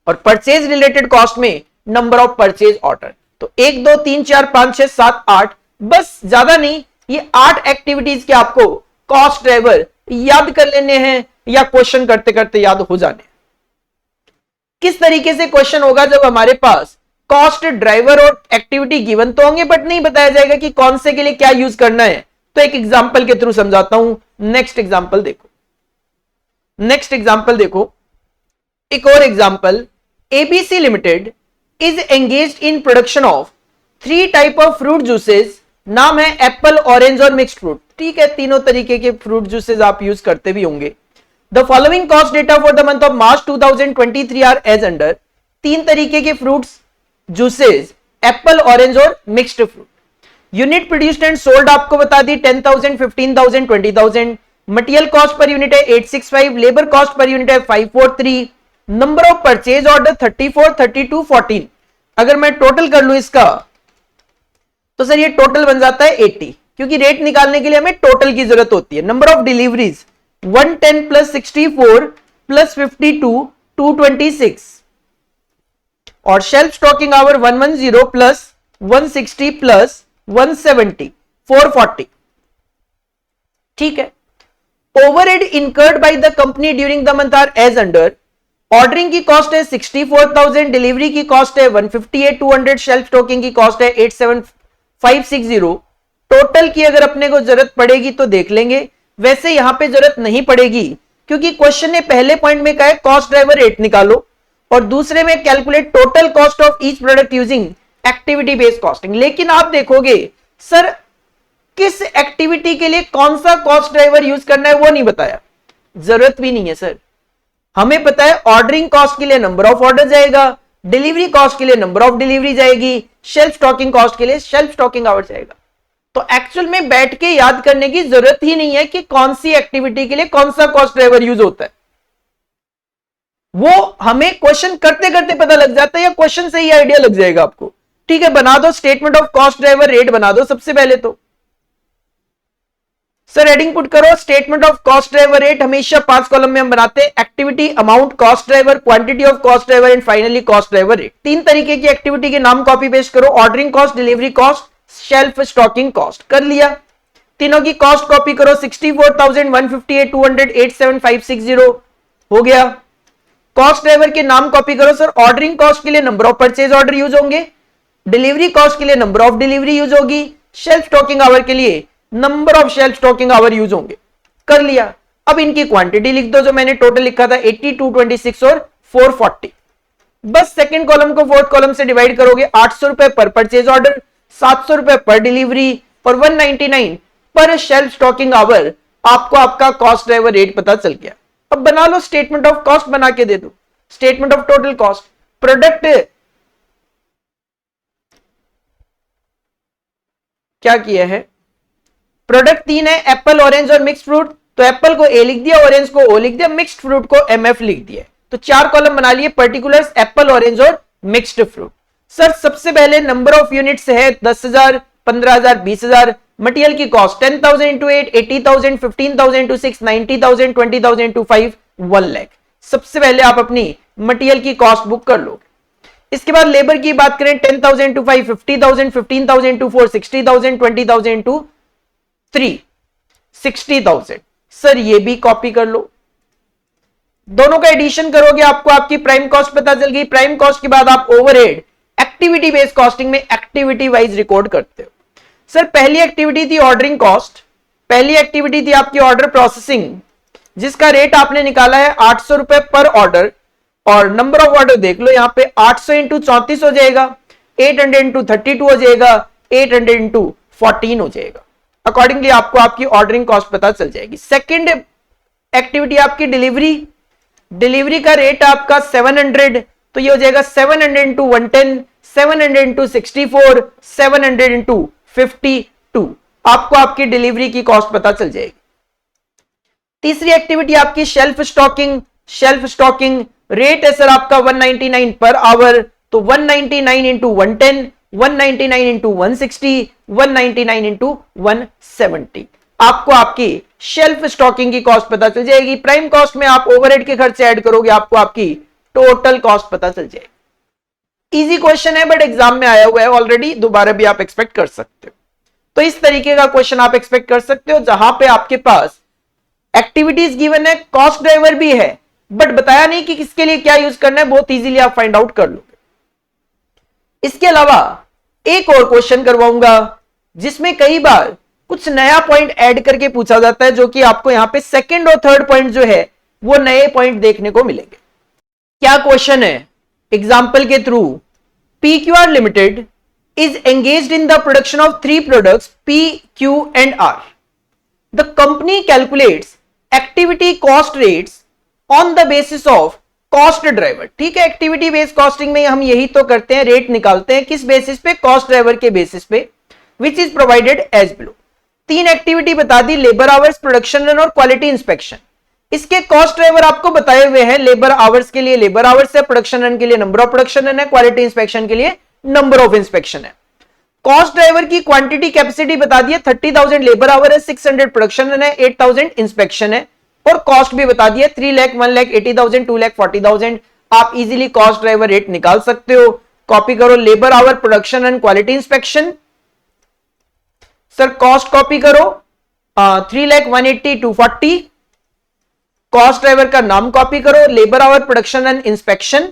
और परचेज रिलेटेड कॉस्ट में नंबर ऑफ परचेज ऑर्डर। तो 1 2 3 4 5 6 7 8, बस ज्यादा नहीं, ये 8 एक्टिविटीज के आपको कॉस्ट ड्राइवर याद कर लेने हैं या क्वेश्चन करते करते याद हो जाने। किस तरीके से क्वेश्चन होगा जब हमारे पास कॉस्ट ड्राइवर और एक्टिविटी गिवन तो होंगे बट नहीं बताया जाएगा कि कौन से के लिए क्या यूज करना है। तो एक एग्जांपल के थ्रू समझाता हूं। नेक्स्ट एग्जांपल देखो, नेक्स्ट एग्जांपल देखो, एक और example, ABC limited is engaged in production of 3 type of fruit juices, नाम है एप्पल, ऑरेंज और मिक्स्ड फ्रूट। ठीक है, तीनों तरीके के फ्रूट जूसेस आप यूज करते भी होंगे। The following cost data for the month of March 2023 are as under. 3 तरीके के फ्रूट्स जूसेस, एप्पल, ऑरेंज और mixed fruit. Unit produced and sold आपको बता दी 10,000, 15,000, 20,000। मटेरियल कॉस्ट पर यूनिट है 865, लेबर कॉस्ट पर यूनिट है 543, नंबर ऑफ परचेज ऑर्डर 34, 32, 14। अगर मैं टोटल कर लूं इसका तो सर ये टोटल बन जाता है 80, क्योंकि रेट निकालने के लिए हमें टोटल की जरूरत होती है। Number of deliveries 110 plus 64 plus 52, 226, और shelf stocking hour 110 plus 160 plus 170, 440। ठीक है, overhead incurred by the company during the month are as under. Ordering की कॉस्ट है 64,000, डिलीवरी की कॉस्ट है 158,200, शेल्फ स्टॉकिंग की कॉस्ट है 87,560। टोटल की अगर अपने को जरूरत पड़ेगी तो देख लेंगे, वैसे यहां पे जरूरत नहीं पड़ेगी, क्योंकि क्वेश्चन ने पहले पॉइंट में कहा है कॉस्ट ड्राइवर रेट निकालो, और दूसरे में calculate total cost of each product using activity based costing. लेकिन आप देखोगे सर किस एक्टिविटी के लिए कौन सा कॉस्ट ड्राइवर यूज करना है वो नहीं बताया, जरूरत भी नहीं है सर। हमें पता है ऑर्डरिंग कॉस्ट के लिए नंबर ऑफ ऑर्डर जाएगा, डिलीवरी कॉस्ट के लिए नंबर ऑफ डिलीवरी जाएगी, शेल्फ स्टॉकिंग कॉस्ट के लिए शेल्फ स्टॉकिंग आवर जाएगा। तो एक्चुअल में बैठ के याद करने की जरूरत ही नहीं है कि कौन सी एक्टिविटी के लिए कौन सा कॉस्ट ड्राइवर यूज होता है, वो हमें क्वेश्चन करते करते पता लग जाता है या क्वेश्चन से ही आइडिया लग जाएगा आपको। ठीक है, बना दो statement of cost driver rate बना दो सबसे पहले तो। सर हेडिंग पुट करो, statement of cost driver rate हमेशा 5 कॉलम में हम बनाते हैं, activity, amount, cost driver, quantity of cost driver and finally cost driver rate. 3 तरीके की एक्टिविटी के नाम कॉपी पेस्ट करो, ordering cost, delivery cost, shelf stocking cost. कर लिया, तीनों की कॉस्ट कॉपी करो, 64,158, 200, 87560 हो गया। कॉस्ट ड्राइवर के नाम कॉपी करो सर। ऑर्डरिंग कॉस्ट के लिए number of purchase order use होंगे, डिलीवरी कॉस्ट के लिए नंबर ऑफ डिलीवरी यूज होगी, शेल्फ स्टॉकिंग आवर के लिए number of shelf stocking hour use होंगे। कर लिया। अब इनकी क्वांटिटी लिख दो, जो मैंने टोटल लिखा था 80, 226 और 440। बस सेकंड कॉलम को फोर्थ कॉलम से डिवाइड करोगे, 800 रुपए पर परचेज ऑर्डर, 700 रुपए पर डिलीवरी और 199 पर शेल्फ स्टॉकिंग आवर। आपको आपका कॉस्ट ड्राइवर रेट पता चल गया। अब बना लो स्टेटमेंट ऑफ कॉस्ट, बना के दे दो। Statement of total cost, product क्या किया है, प्रोडक्ट 3 है, एप्पल, ऑरेंज और मिक्स्ड फ्रूट। तो एप्पल को ए लिख दिया, ऑरेंज को ओ लिख दिया, मिक्स्ड फ्रूट को एमएफ लिख दिया। तो 4 कॉलम बना लिए, पर्टिकुलर्स, एप्पल, ऑरेंज और मिक्स्ड फ्रूट। सर सबसे पहले नंबर ऑफ यूनिट्स है 10,000, 15,000, 20,000। मटेरियल की cost 10,000 into 8, 80,000, 15,000 into 6, 90,000, 20,000 into 5, 1 lakh. सबसे पहले आप अपनी मटेरियल की कॉस्ट बुक कर लोगे। इसके बाद लेबर की बात करें, 10,000 इंटू 5, 50,000, 15,000 इंटू 4, 60,000, 20,000 इंटू 3, 60,000। सर ये भी कॉपी कर लो, दोनों का एडिशन करोगे, आपको आपकी प्राइम कॉस्ट पता चल गई। प्राइम कॉस्ट के बाद आप ओवरहेड एक्टिविटी बेस्ड कॉस्टिंग में एक्टिविटी वाइज रिकॉर्ड करते हो। सर पहली एक्टिविटी थी ऑर्डरिंग कॉस्ट, पहली एक्टिविटी थी आपकी ऑर्डर प्रोसेसिंग, जिसका रेट आपने निकाला है 800 रुपए पर ऑर्डर। और नंबर ऑफ ऑर्डर देख लो, यहां पे 800 इंटू 34 हो जाएगा, 800 इंटू 32 हो जाएगा, 800 इंटू 14 हो जाएगा। अकॉर्डिंगली आपको आपकी ऑर्डरिंग कॉस्ट पता चल जाएगी। सेकेंड एक्टिविटी आपकी डिलीवरी, डिलीवरी का रेट आपका 700, तो ये हो जाएगा 700 इंटू 110, 700 इंटू 64, 700 इंटू 52। आपको आपकी डिलीवरी की कॉस्ट पता चल जाएगी। तीसरी एक्टिविटी आपकी shelf stocking, shelf stocking rate है सर आपका 199 पर आवर, तो 199 इंटू 110, 199 इंटू 160, 199 इंटू 170। आपको आपकी शेल्फ स्टॉकिंग की कॉस्ट पता चल जाएगी। प्राइम कॉस्ट में आप ओवरहेड के खर्चे ऐड करोगे, आपको आपकी टोटल कॉस्ट पता चल जाएगी। इजी क्वेश्चन है बट एग्जाम में आया हुआ है ऑलरेडी, दोबारा भी आप एक्सपेक्ट कर सकते हो। तो इस तरीके का क्वेश्चन आप एक्सपेक्ट कर सकते हो, जहां पे आपके पास एक्टिविटीज गिवन है, कॉस्ट ड्राइवर भी है, बट बताया नहीं कि किसके लिए क्या यूज करना है, बहुत इजीली आप फाइंड आउट कर लोगे। इसके अलावा एक और क्वेश्चन करवाऊंगा जिसमें कई बार कुछ नया पॉइंट ऐड करके पूछा जाता है, जो कि आपको यहां पे सेकंड और थर्ड पॉइंट जो है वो नए पॉइंट देखने को मिलेंगे। क्या क्वेश्चन है, एग्जाम्पल के through, PQR limited is engaged in the production of 3 products P, Q and R. The company calculates activity cost rates on the basis of cost driver. ठीक है, एक्टिविटी बेस्ड कॉस्टिंग में हम यही तो करते हैं, रेट निकालते हैं किस बेसिस पे, कॉस्ट ड्राइवर के बेसिस पे, which is provided as below. 3 activity बता दी, लेबर आवर्स, प्रोडक्शन रन और क्वालिटी इंस्पेक्शन। इसके कॉस्ट ड्राइवर आपको बताए हुए हैं, लेबर आवर्स के लिए लेबर आवर्स है, प्रोडक्शन रन के लिए नंबर ऑफ प्रोडक्शन रन है, क्वालिटी इंस्पेक्शन के लिए नंबर ऑफ इंस्पेक्शन है। कॉस्ट ड्राइवर की क्वांटिटी कैपेसिटी बता दी है, 30,000 लेबर आवर है, 600 प्रोडक्शन रन है, 8,000 इंस्पेक्शन है, और कॉस्ट भी बता दी है 3 लाख, 1 लाख 80,000, 2 लाख 40,000। आप इजीली कॉस्ट ड्राइवर रेट निकाल सकते हो। कॉपी करो, labour our, production run, quality inspection. Sir cost copy करो, 3 लाख 180, 240। कॉस्ट ड्राइवर का नाम कॉपी करो, labour our, production run, inspection.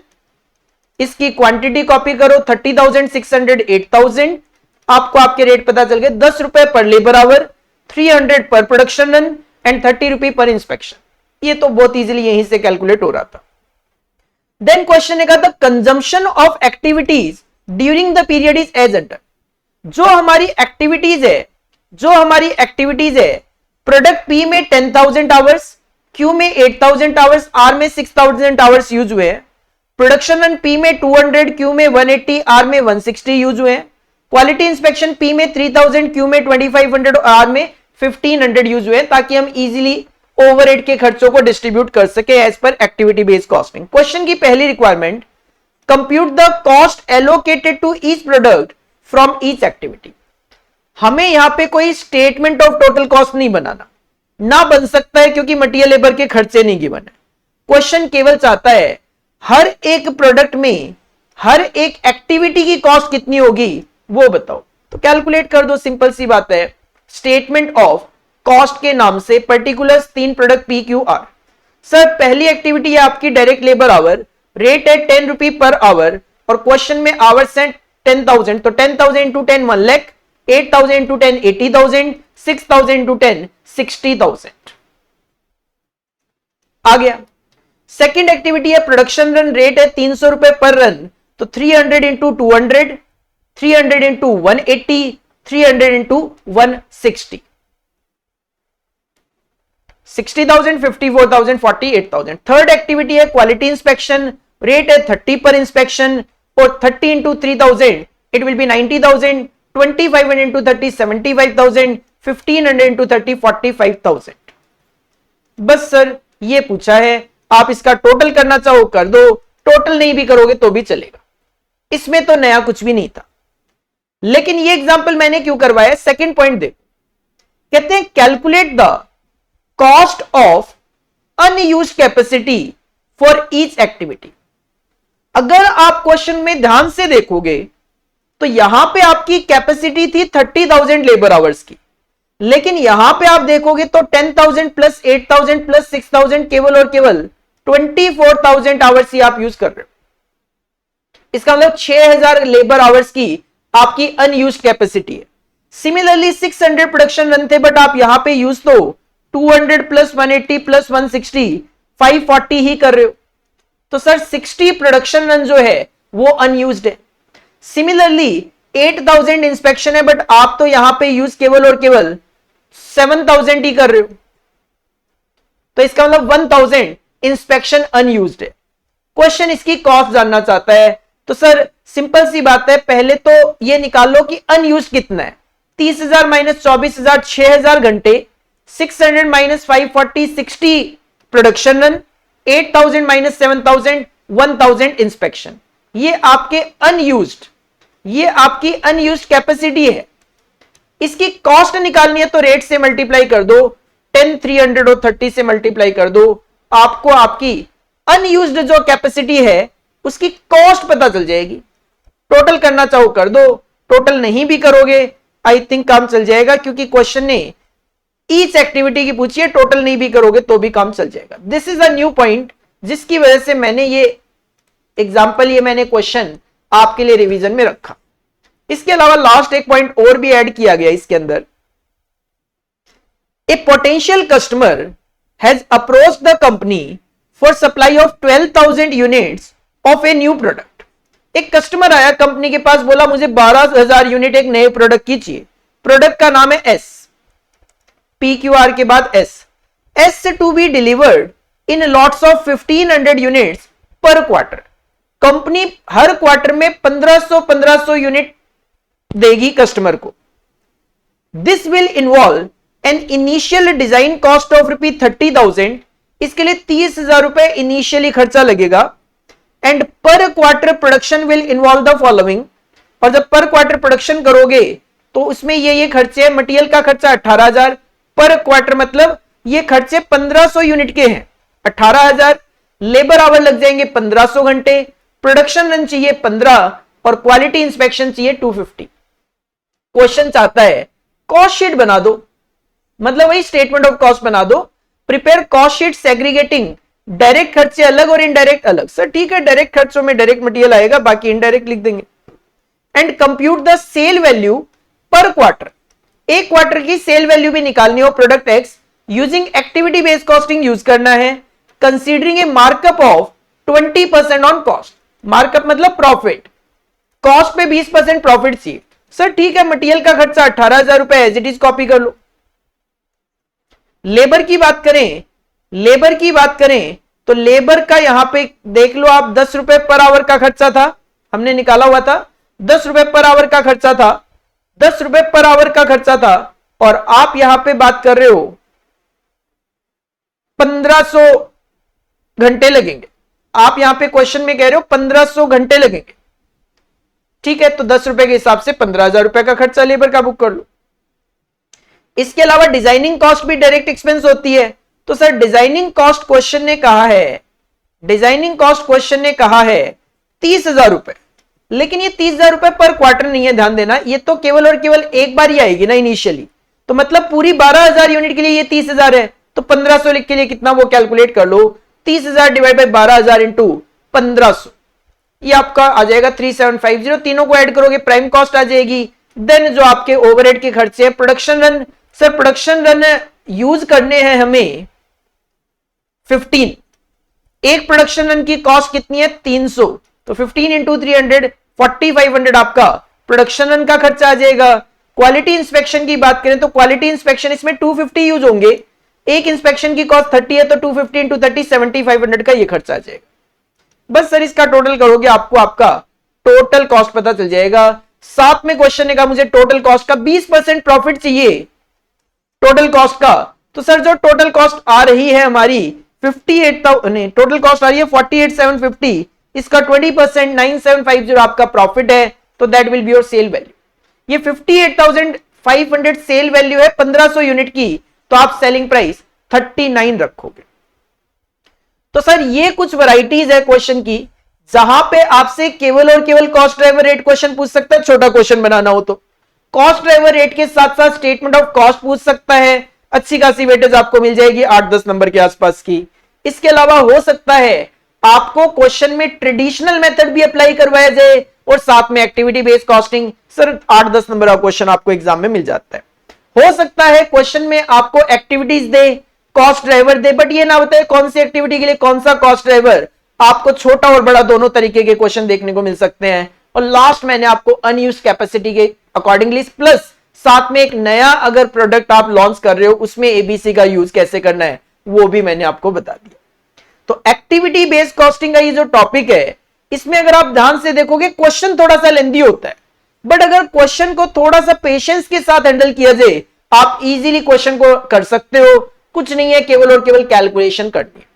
इसकी क्वांटिटी कॉपी करो, 30,000, 600, 8,000। आपको आपके रेट पता चल गए, 10 रुपए पर लेबर आवर, 300 पर प्रोडक्शन रन एंड 30 रुपए पर इंस्पेक्शन। ये तो बहुत इजीली यहीं से कैलकुलेट हो रहा था। देन क्वेश्चन है the consumption of activities during the period is as under. जो हमारी एक्टिविटीज है, प्रोडक्ट पी में 10,000 आवर्स, क्यू में 8,000 आवर्स, आर में 6,000 आवर्स यूज हुए हैं। प्रोडक्शन रन पी में 200, क्यू में 180, आर में 160 यूज हुए हैं। क्वालिटी इंस्पेक्शन पी में 3,000, क्यू में 2,500 और आर में 1,500 यूज हुए हैं, ताकि हम इजीली ओवरहेड के खर्चों को डिस्ट्रीब्यूट कर सके as per activity based costing. Question की पहली requirement, compute the cost allocated to each product from each activity. हमें यहां पे कोई स्टेटमेंट ऑफ टोटल कॉस्ट नहीं बनाना, ना बन सकता है क्योंकि मटेरियल लेबर के खर्चे नहीं गिवन है। क्वेश्चन केवल चाहता है हर एक प्रोडक्ट में हर एक एक्टिविटी की कॉस्ट कितनी होगी वो बताओ। तो कैलकुलेट कर दो, सिंपल सी बात है। स्टेटमेंट ऑफ कॉस्ट के नाम से particulars 3 product P Q R. Sir पहली एक्टिविटी है आपकी डायरेक्ट लेबर आवर, रेट है 10 रुपी पर आवर और क्वेश्चन में आवर्स हैं 10,000, तो 10,000 इंटू 10 1 लाख, 8,000 इंटू 10 80,000, 6,000 इंटू 10 60,000 आ गया। सेकेंड एक्टिविटी है प्रोडक्शन रन, रेट है 300 रुपए पर रन, तो 300 into 200, 300 into 180, 300 into 160, 60,000, 54,000, 48,000। Third activity है क्वालिटी इंस्पेक्शन, रेट है 30 पर इंस्पेक्शन और 30 into 3,000 it will be 90,000, 2500 into 30 75,000, 1500 into 30 45,000। बस सर ये पूछा है, आप इसका टोटल करना चाहो कर दो, टोटल नहीं भी करोगे तो भी चलेगा, इसमें तो नया कुछ भी नहीं था। लेकिन ये एग्जांपल मैंने क्यों करवाया, सेकंड पॉइंट देखो, कहते हैं calculate the cost of unused capacity for each activity. अगर आप क्वेश्चन में ध्यान से देखोगे तो यहां पे आपकी कैपेसिटी थी 30,000 लेबर आवर्स की, लेकिन यहां पे आप देखोगे तो 10,000 प्लस 8,000 प्लस 6,000 केवल और केवल 24,000 आवर्स ही आप यूज कर रहे हो। इसका मतलब 6,000 लेबर आवर्स की आपकी अनयूज्ड कैपेसिटी है। सिमिलरली 600 प्रोडक्शन रन थे, बट आप यहां पे यूज तो 200 प्लस 180 प्लस 160 540 ही कर रहे हो, तो सर 60 प्रोडक्शन रन जो है वो अनयूज्ड है। सिमिलरली 8,000 इंस्पेक्शन है, बट आप तो यहां पे यूज केवल और केवल 7,000 ही कर रहे हो, तो इसका मतलब 1,000 इंस्पेक्शन अनयूज्ड है। क्वेश्चन इसकी कॉस्ट जानना चाहता है, तो सर सिंपल सी बात है, पहले तो ये निकाल लो कि अनयूज्ड कितना है। 30,000 माइनस 24,000 6,000 घंटे, 600 minus 540 60 production run, 8,000 minus 7,000 1,000 inspection. ये आपके अनयूज्ड, ये आपकी अनयूज्ड कैपेसिटी है। इसकी कॉस्ट निकालनी है तो रेट से मल्टीप्लाई कर दो, 10 300 और 30 से मल्टीप्लाई कर दो, आपको आपकी अनयूज्ड जो कैपेसिटी है उसकी कॉस्ट पता चल जाएगी। टोटल करना चाहो कर दो, टोटल नहीं भी करोगे आई थिंक काम चल जाएगा, क्योंकि क्वेश्चन ने ईच एक्टिविटी की पूछी है, टोटल नहीं भी करोगे तो भी काम चल जाएगा। This is a new point, जिसकी वजह से मैंने ये एग्जाम्पल, ये मैंने क्वेश्चन आपके लिए रिवीजन में रखा। इसके अलावा लास्ट एक पॉइंट और भी ऐड किया गया इसके अंदर, a potential customer has approached the company for supply of 12,000 units of a new product. एक कस्टमर आया कंपनी के पास, बोला मुझे 12,000 यूनिट एक नए प्रोडक्ट की चाहिए। प्रोडक्ट का नाम है एस, पी क्यू आर के बाद S to be delivered in lots of 1,500 units per quarter. Company हर क्वार्टर में 1500 यूनिट देगी कस्टमर को। This will involve an initial design cost of ₹30,000, इसके लिए 30,000 रुपए इनिशियली खर्चा लगेगा। एंड पर quarter production will involve the following, और जब पर क्वार्टर प्रोडक्शन करोगे तो उसमें ये खर्चे हैं। मटेरियल का खर्चा 18,000 पर क्वार्टर, मतलब ये खर्चे 1500 यूनिट के हैं, 18,000। लेबर आवर लग जाएंगे 1500 घंटे, प्रोडक्शन रन चाहिए 15 और क्वालिटी इंस्पेक्शन चाहिए 250। क्वेश्चन चाहता है कॉस्ट शीट बना दो, मतलब वही स्टेटमेंट ऑफ कॉस्ट बना दो। Prepare cost sheet segregating direct खर्चे अलग और इनडायरेक्ट अलग। सर ठीक है, डायरेक्ट खर्चों में डायरेक्ट मटेरियल आएगा, बाकी इनडायरेक्ट लिख देंगे। And compute the sale value per quarter, एक क्वार्टर की सेल वैल्यू भी निकालनी हो product X, using activity based costing use करना है। Considering a markup of 20% on cost, markup मतलब प्रॉफिट, कॉस्ट पे 20% प्रॉफिट चाहिए। सर ठीक है, मटेरियल का खर्चा 18,000 रुपए एज इट इज कॉपी कर लो। लेबर की बात करें तो लेबर का यहां पे देख लो आप, 10 रुपए पर आवर का खर्चा था, हमने निकाला हुआ था 10 रुपए पर आवर का खर्चा था, 10 रुपए पर आवर का खर्चा था। और आप यहां पे बात कर रहे हो 1500 घंटे लगेंगे, आप यहां पे क्वेश्चन में कह रहे हो 1500 घंटे लगेंगे। ठीक है, तो 10 रुपए के हिसाब से 15,000 रुपए का खर्चा लेबर का बुक कर लो। इसके अलावा डिजाइनिंग कॉस्ट भी डायरेक्ट एक्सपेंस होती है। तो सर डिजाइनिंग कॉस्ट क्वेश्चन ने कहा है, 30,000 रुपए, लेकिन ये 30,000 रुपए पर क्वार्टर नहीं है, ध्यान देना, ये तो केवल और केवल एक बार ही आएगी ना इनिशियली। तो मतलब पूरी 12,000 यूनिट के लिए ये 30,000 है, तो 1500 लिख के लिए कितना वो कैलकुलेट कर लो, 30,000 डिवाइड बाई 12,000 इंटू 1500, ये आपका आ जाएगा 3750। तीनों को ऐड करोगे प्राइम कॉस्ट आ जाएगी। देन जो आपके ओवरहेड के खर्चे हैं, production run, sir production run use करने हैं हमें 15, एक प्रोडक्शन रन की कॉस्ट कितनी है 300, तो 15 इंटू 300 4500 आपका प्रोडक्शन रन का खर्चा आ जाएगा। क्वालिटी इंस्पेक्शन की बात करें तो क्वालिटी इंस्पेक्शन इसमें 250 यूज होंगे, एक इंस्पेक्शन की कॉस्ट 30 है, तो 250 इंटू 30 7500 का ये खर्चा आ जाएगा। बस सर इसका टोटल करोगे आपको आपका टोटल कॉस्ट पता चल जाएगा। साथ में क्वेश्चन ने कहा मुझे टोटल कॉस्ट का 20% प्रॉफिट चाहिए टोटल कॉस्ट का, तो सर जो टोटल कॉस्ट आ रही है हमारी 58,000 नहीं, टोटल कॉस्ट आ रही है 48,750, इसका 20% 9,750 आपका प्रॉफिट है, तो that will be your sale value. ये 58,500 सेल वैल्यू है 1500 यूनिट की, तो आप सेलिंग प्राइस 39 रखोगे। तो सर ये कुछ वैरायटीज है क्वेश्चन की जहां पे आपसे केवल और केवल कॉस्ट ड्राइवर रेट क्वेश्चन पूछ सकता है, छोटा क्वेश्चन बनाना हो तो कॉस्ट ड्राइवर रेट के साथ साथ स्टेटमेंट ऑफ कॉस्ट पूछ सकता है, अच्छी खासी वेटेज आपको मिल जाएगी 8-10 नंबर के आसपास की। इसके अलावा हो सकता है आपको क्वेश्चन में ट्रेडिशनल मेथड भी अप्लाई करवाया जाए और साथ में activity based costing, sir 8-10 number का क्वेश्चन आपको एग्जाम में मिल जाता है। हो सकता है क्वेश्चन में आपको activities they, cost driver they, but ये ना बताए कौन सी एक्टिविटी के लिए कौन सा कॉस्ट ड्राइवर, आपको छोटा और बड़ा दोनों तरीके के क्वेश्चन देखने को मिल सकते हैं। और लास्ट मैंने आपको अनयूज्ड कैपेसिटी के अकॉर्डिंगली प्लस साथ में एक नया अगर प्रोडक्ट आप लॉन्च कर रहे हो उसमें एबीसी का यूज कैसे करना है वो भी मैंने आपको बता दिया। तो एक्टिविटी बेस्ड कॉस्टिंग का ये जो टॉपिक है इसमें अगर आप ध्यान से देखोगे क्वेश्चन थोड़ा सा लेंदी होता है, बट अगर क्वेश्चन को थोड़ा सा पेशेंस के साथ हैंडल किया जाए आप इजीली क्वेश्चन को कर सकते हो। कुछ नहीं है, केवल और केवल कैलकुलेशन करनी है।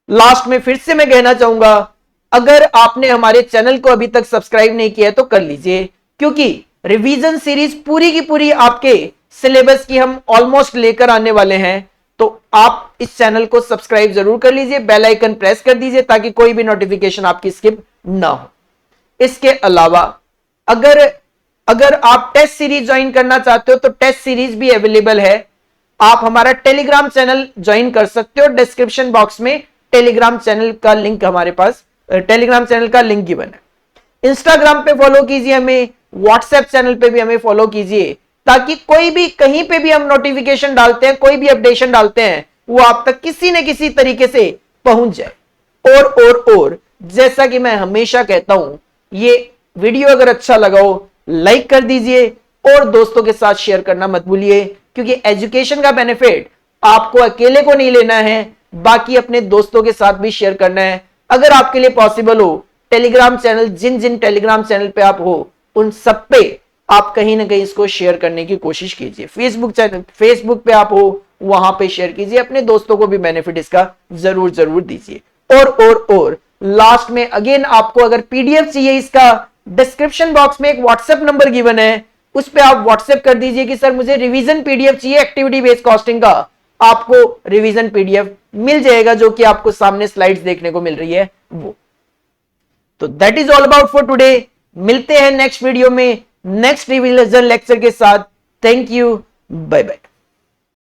लास्ट में फिर से मैं कहना चाहूंगा अगर आपने हमारे चैनल को अभी तक सब्सक्राइब नहीं किया है तो कर लीजिए, क्योंकि रिवीजन सीरीज पूरी की पूरी आपके सिलेबस की हम ऑलमोस्ट लेकर आने वाले हैं। तो आप इस चैनल को सब्सक्राइब जरूर कर लीजिए, बेल आइकन प्रेस कर दीजिए ताकि कोई भी नोटिफिकेशन आपकी स्किप ना हो। इसके अलावा अगर आप टेस्ट सीरीज ज्वाइन करना चाहते हो तो टेस्ट सीरीज भी अवेलेबल है, आप हमारा टेलीग्राम चैनल ज्वाइन कर सकते हो। डिस्क्रिप्शन बॉक्स में टेलीग्राम चैनल का लिंक हमारे पास टेलीग्राम चैनल का लिंक गिवन है। इंस्टाग्राम पे फॉलो कीजिए हमें, व्हाट्सएप चैनल पे भी हमें फॉलो कीजिए ताकि कोई भी कहीं पे भी हम नोटिफिकेशन डालते हैं, कोई भी अपडेशन डालते हैं, वो आप तक किसी न किसी तरीके से पहुंच जाए। और जैसा कि मैं हमेशा कहता हूं, ये वीडियो अगर अच्छा लगा हो लाइक कर दीजिए और दोस्तों के साथ शेयर करना मत भूलिए, क्योंकि एजुकेशन का बेनिफिट आपको अकेले को नहीं लेना है, बाकी अपने दोस्तों के साथ भी शेयर करना है। अगर आपके लिए पॉसिबल हो टेलीग्राम चैनल, जिन जिन टेलीग्राम चैनल पे आप हो उन सब पे आप कहीं ना कहीं इसको शेयर करने की कोशिश कीजिए। फेसबुक पे आप हो वहां पे शेयर कीजिए, अपने दोस्तों को भी बेनिफिट इसका जरूर जरूर दीजिए। और लास्ट में अगेन आपको अगर पीडीएफ चाहिए इसका, डिस्क्रिप्शन बॉक्स में एक व्हाट्सएप नंबर गिवन है, उस पे आप व्हाट्सएप कर दीजिए कि सर मुझे रिवीजन पीडीएफ चाहिए एक्टिविटी बेस्ड कॉस्टिंग का। आपको रिवीजन पीडीएफ मिल जाएगा जो कि आपको सामने स्लाइड्स देखने को मिल रही है वो। तो that is all about for today. मिलते हैं नेक्स्ट वीडियो में नेक्स्ट रिवीजन लेक्चर के साथ। Thank you, bye bye.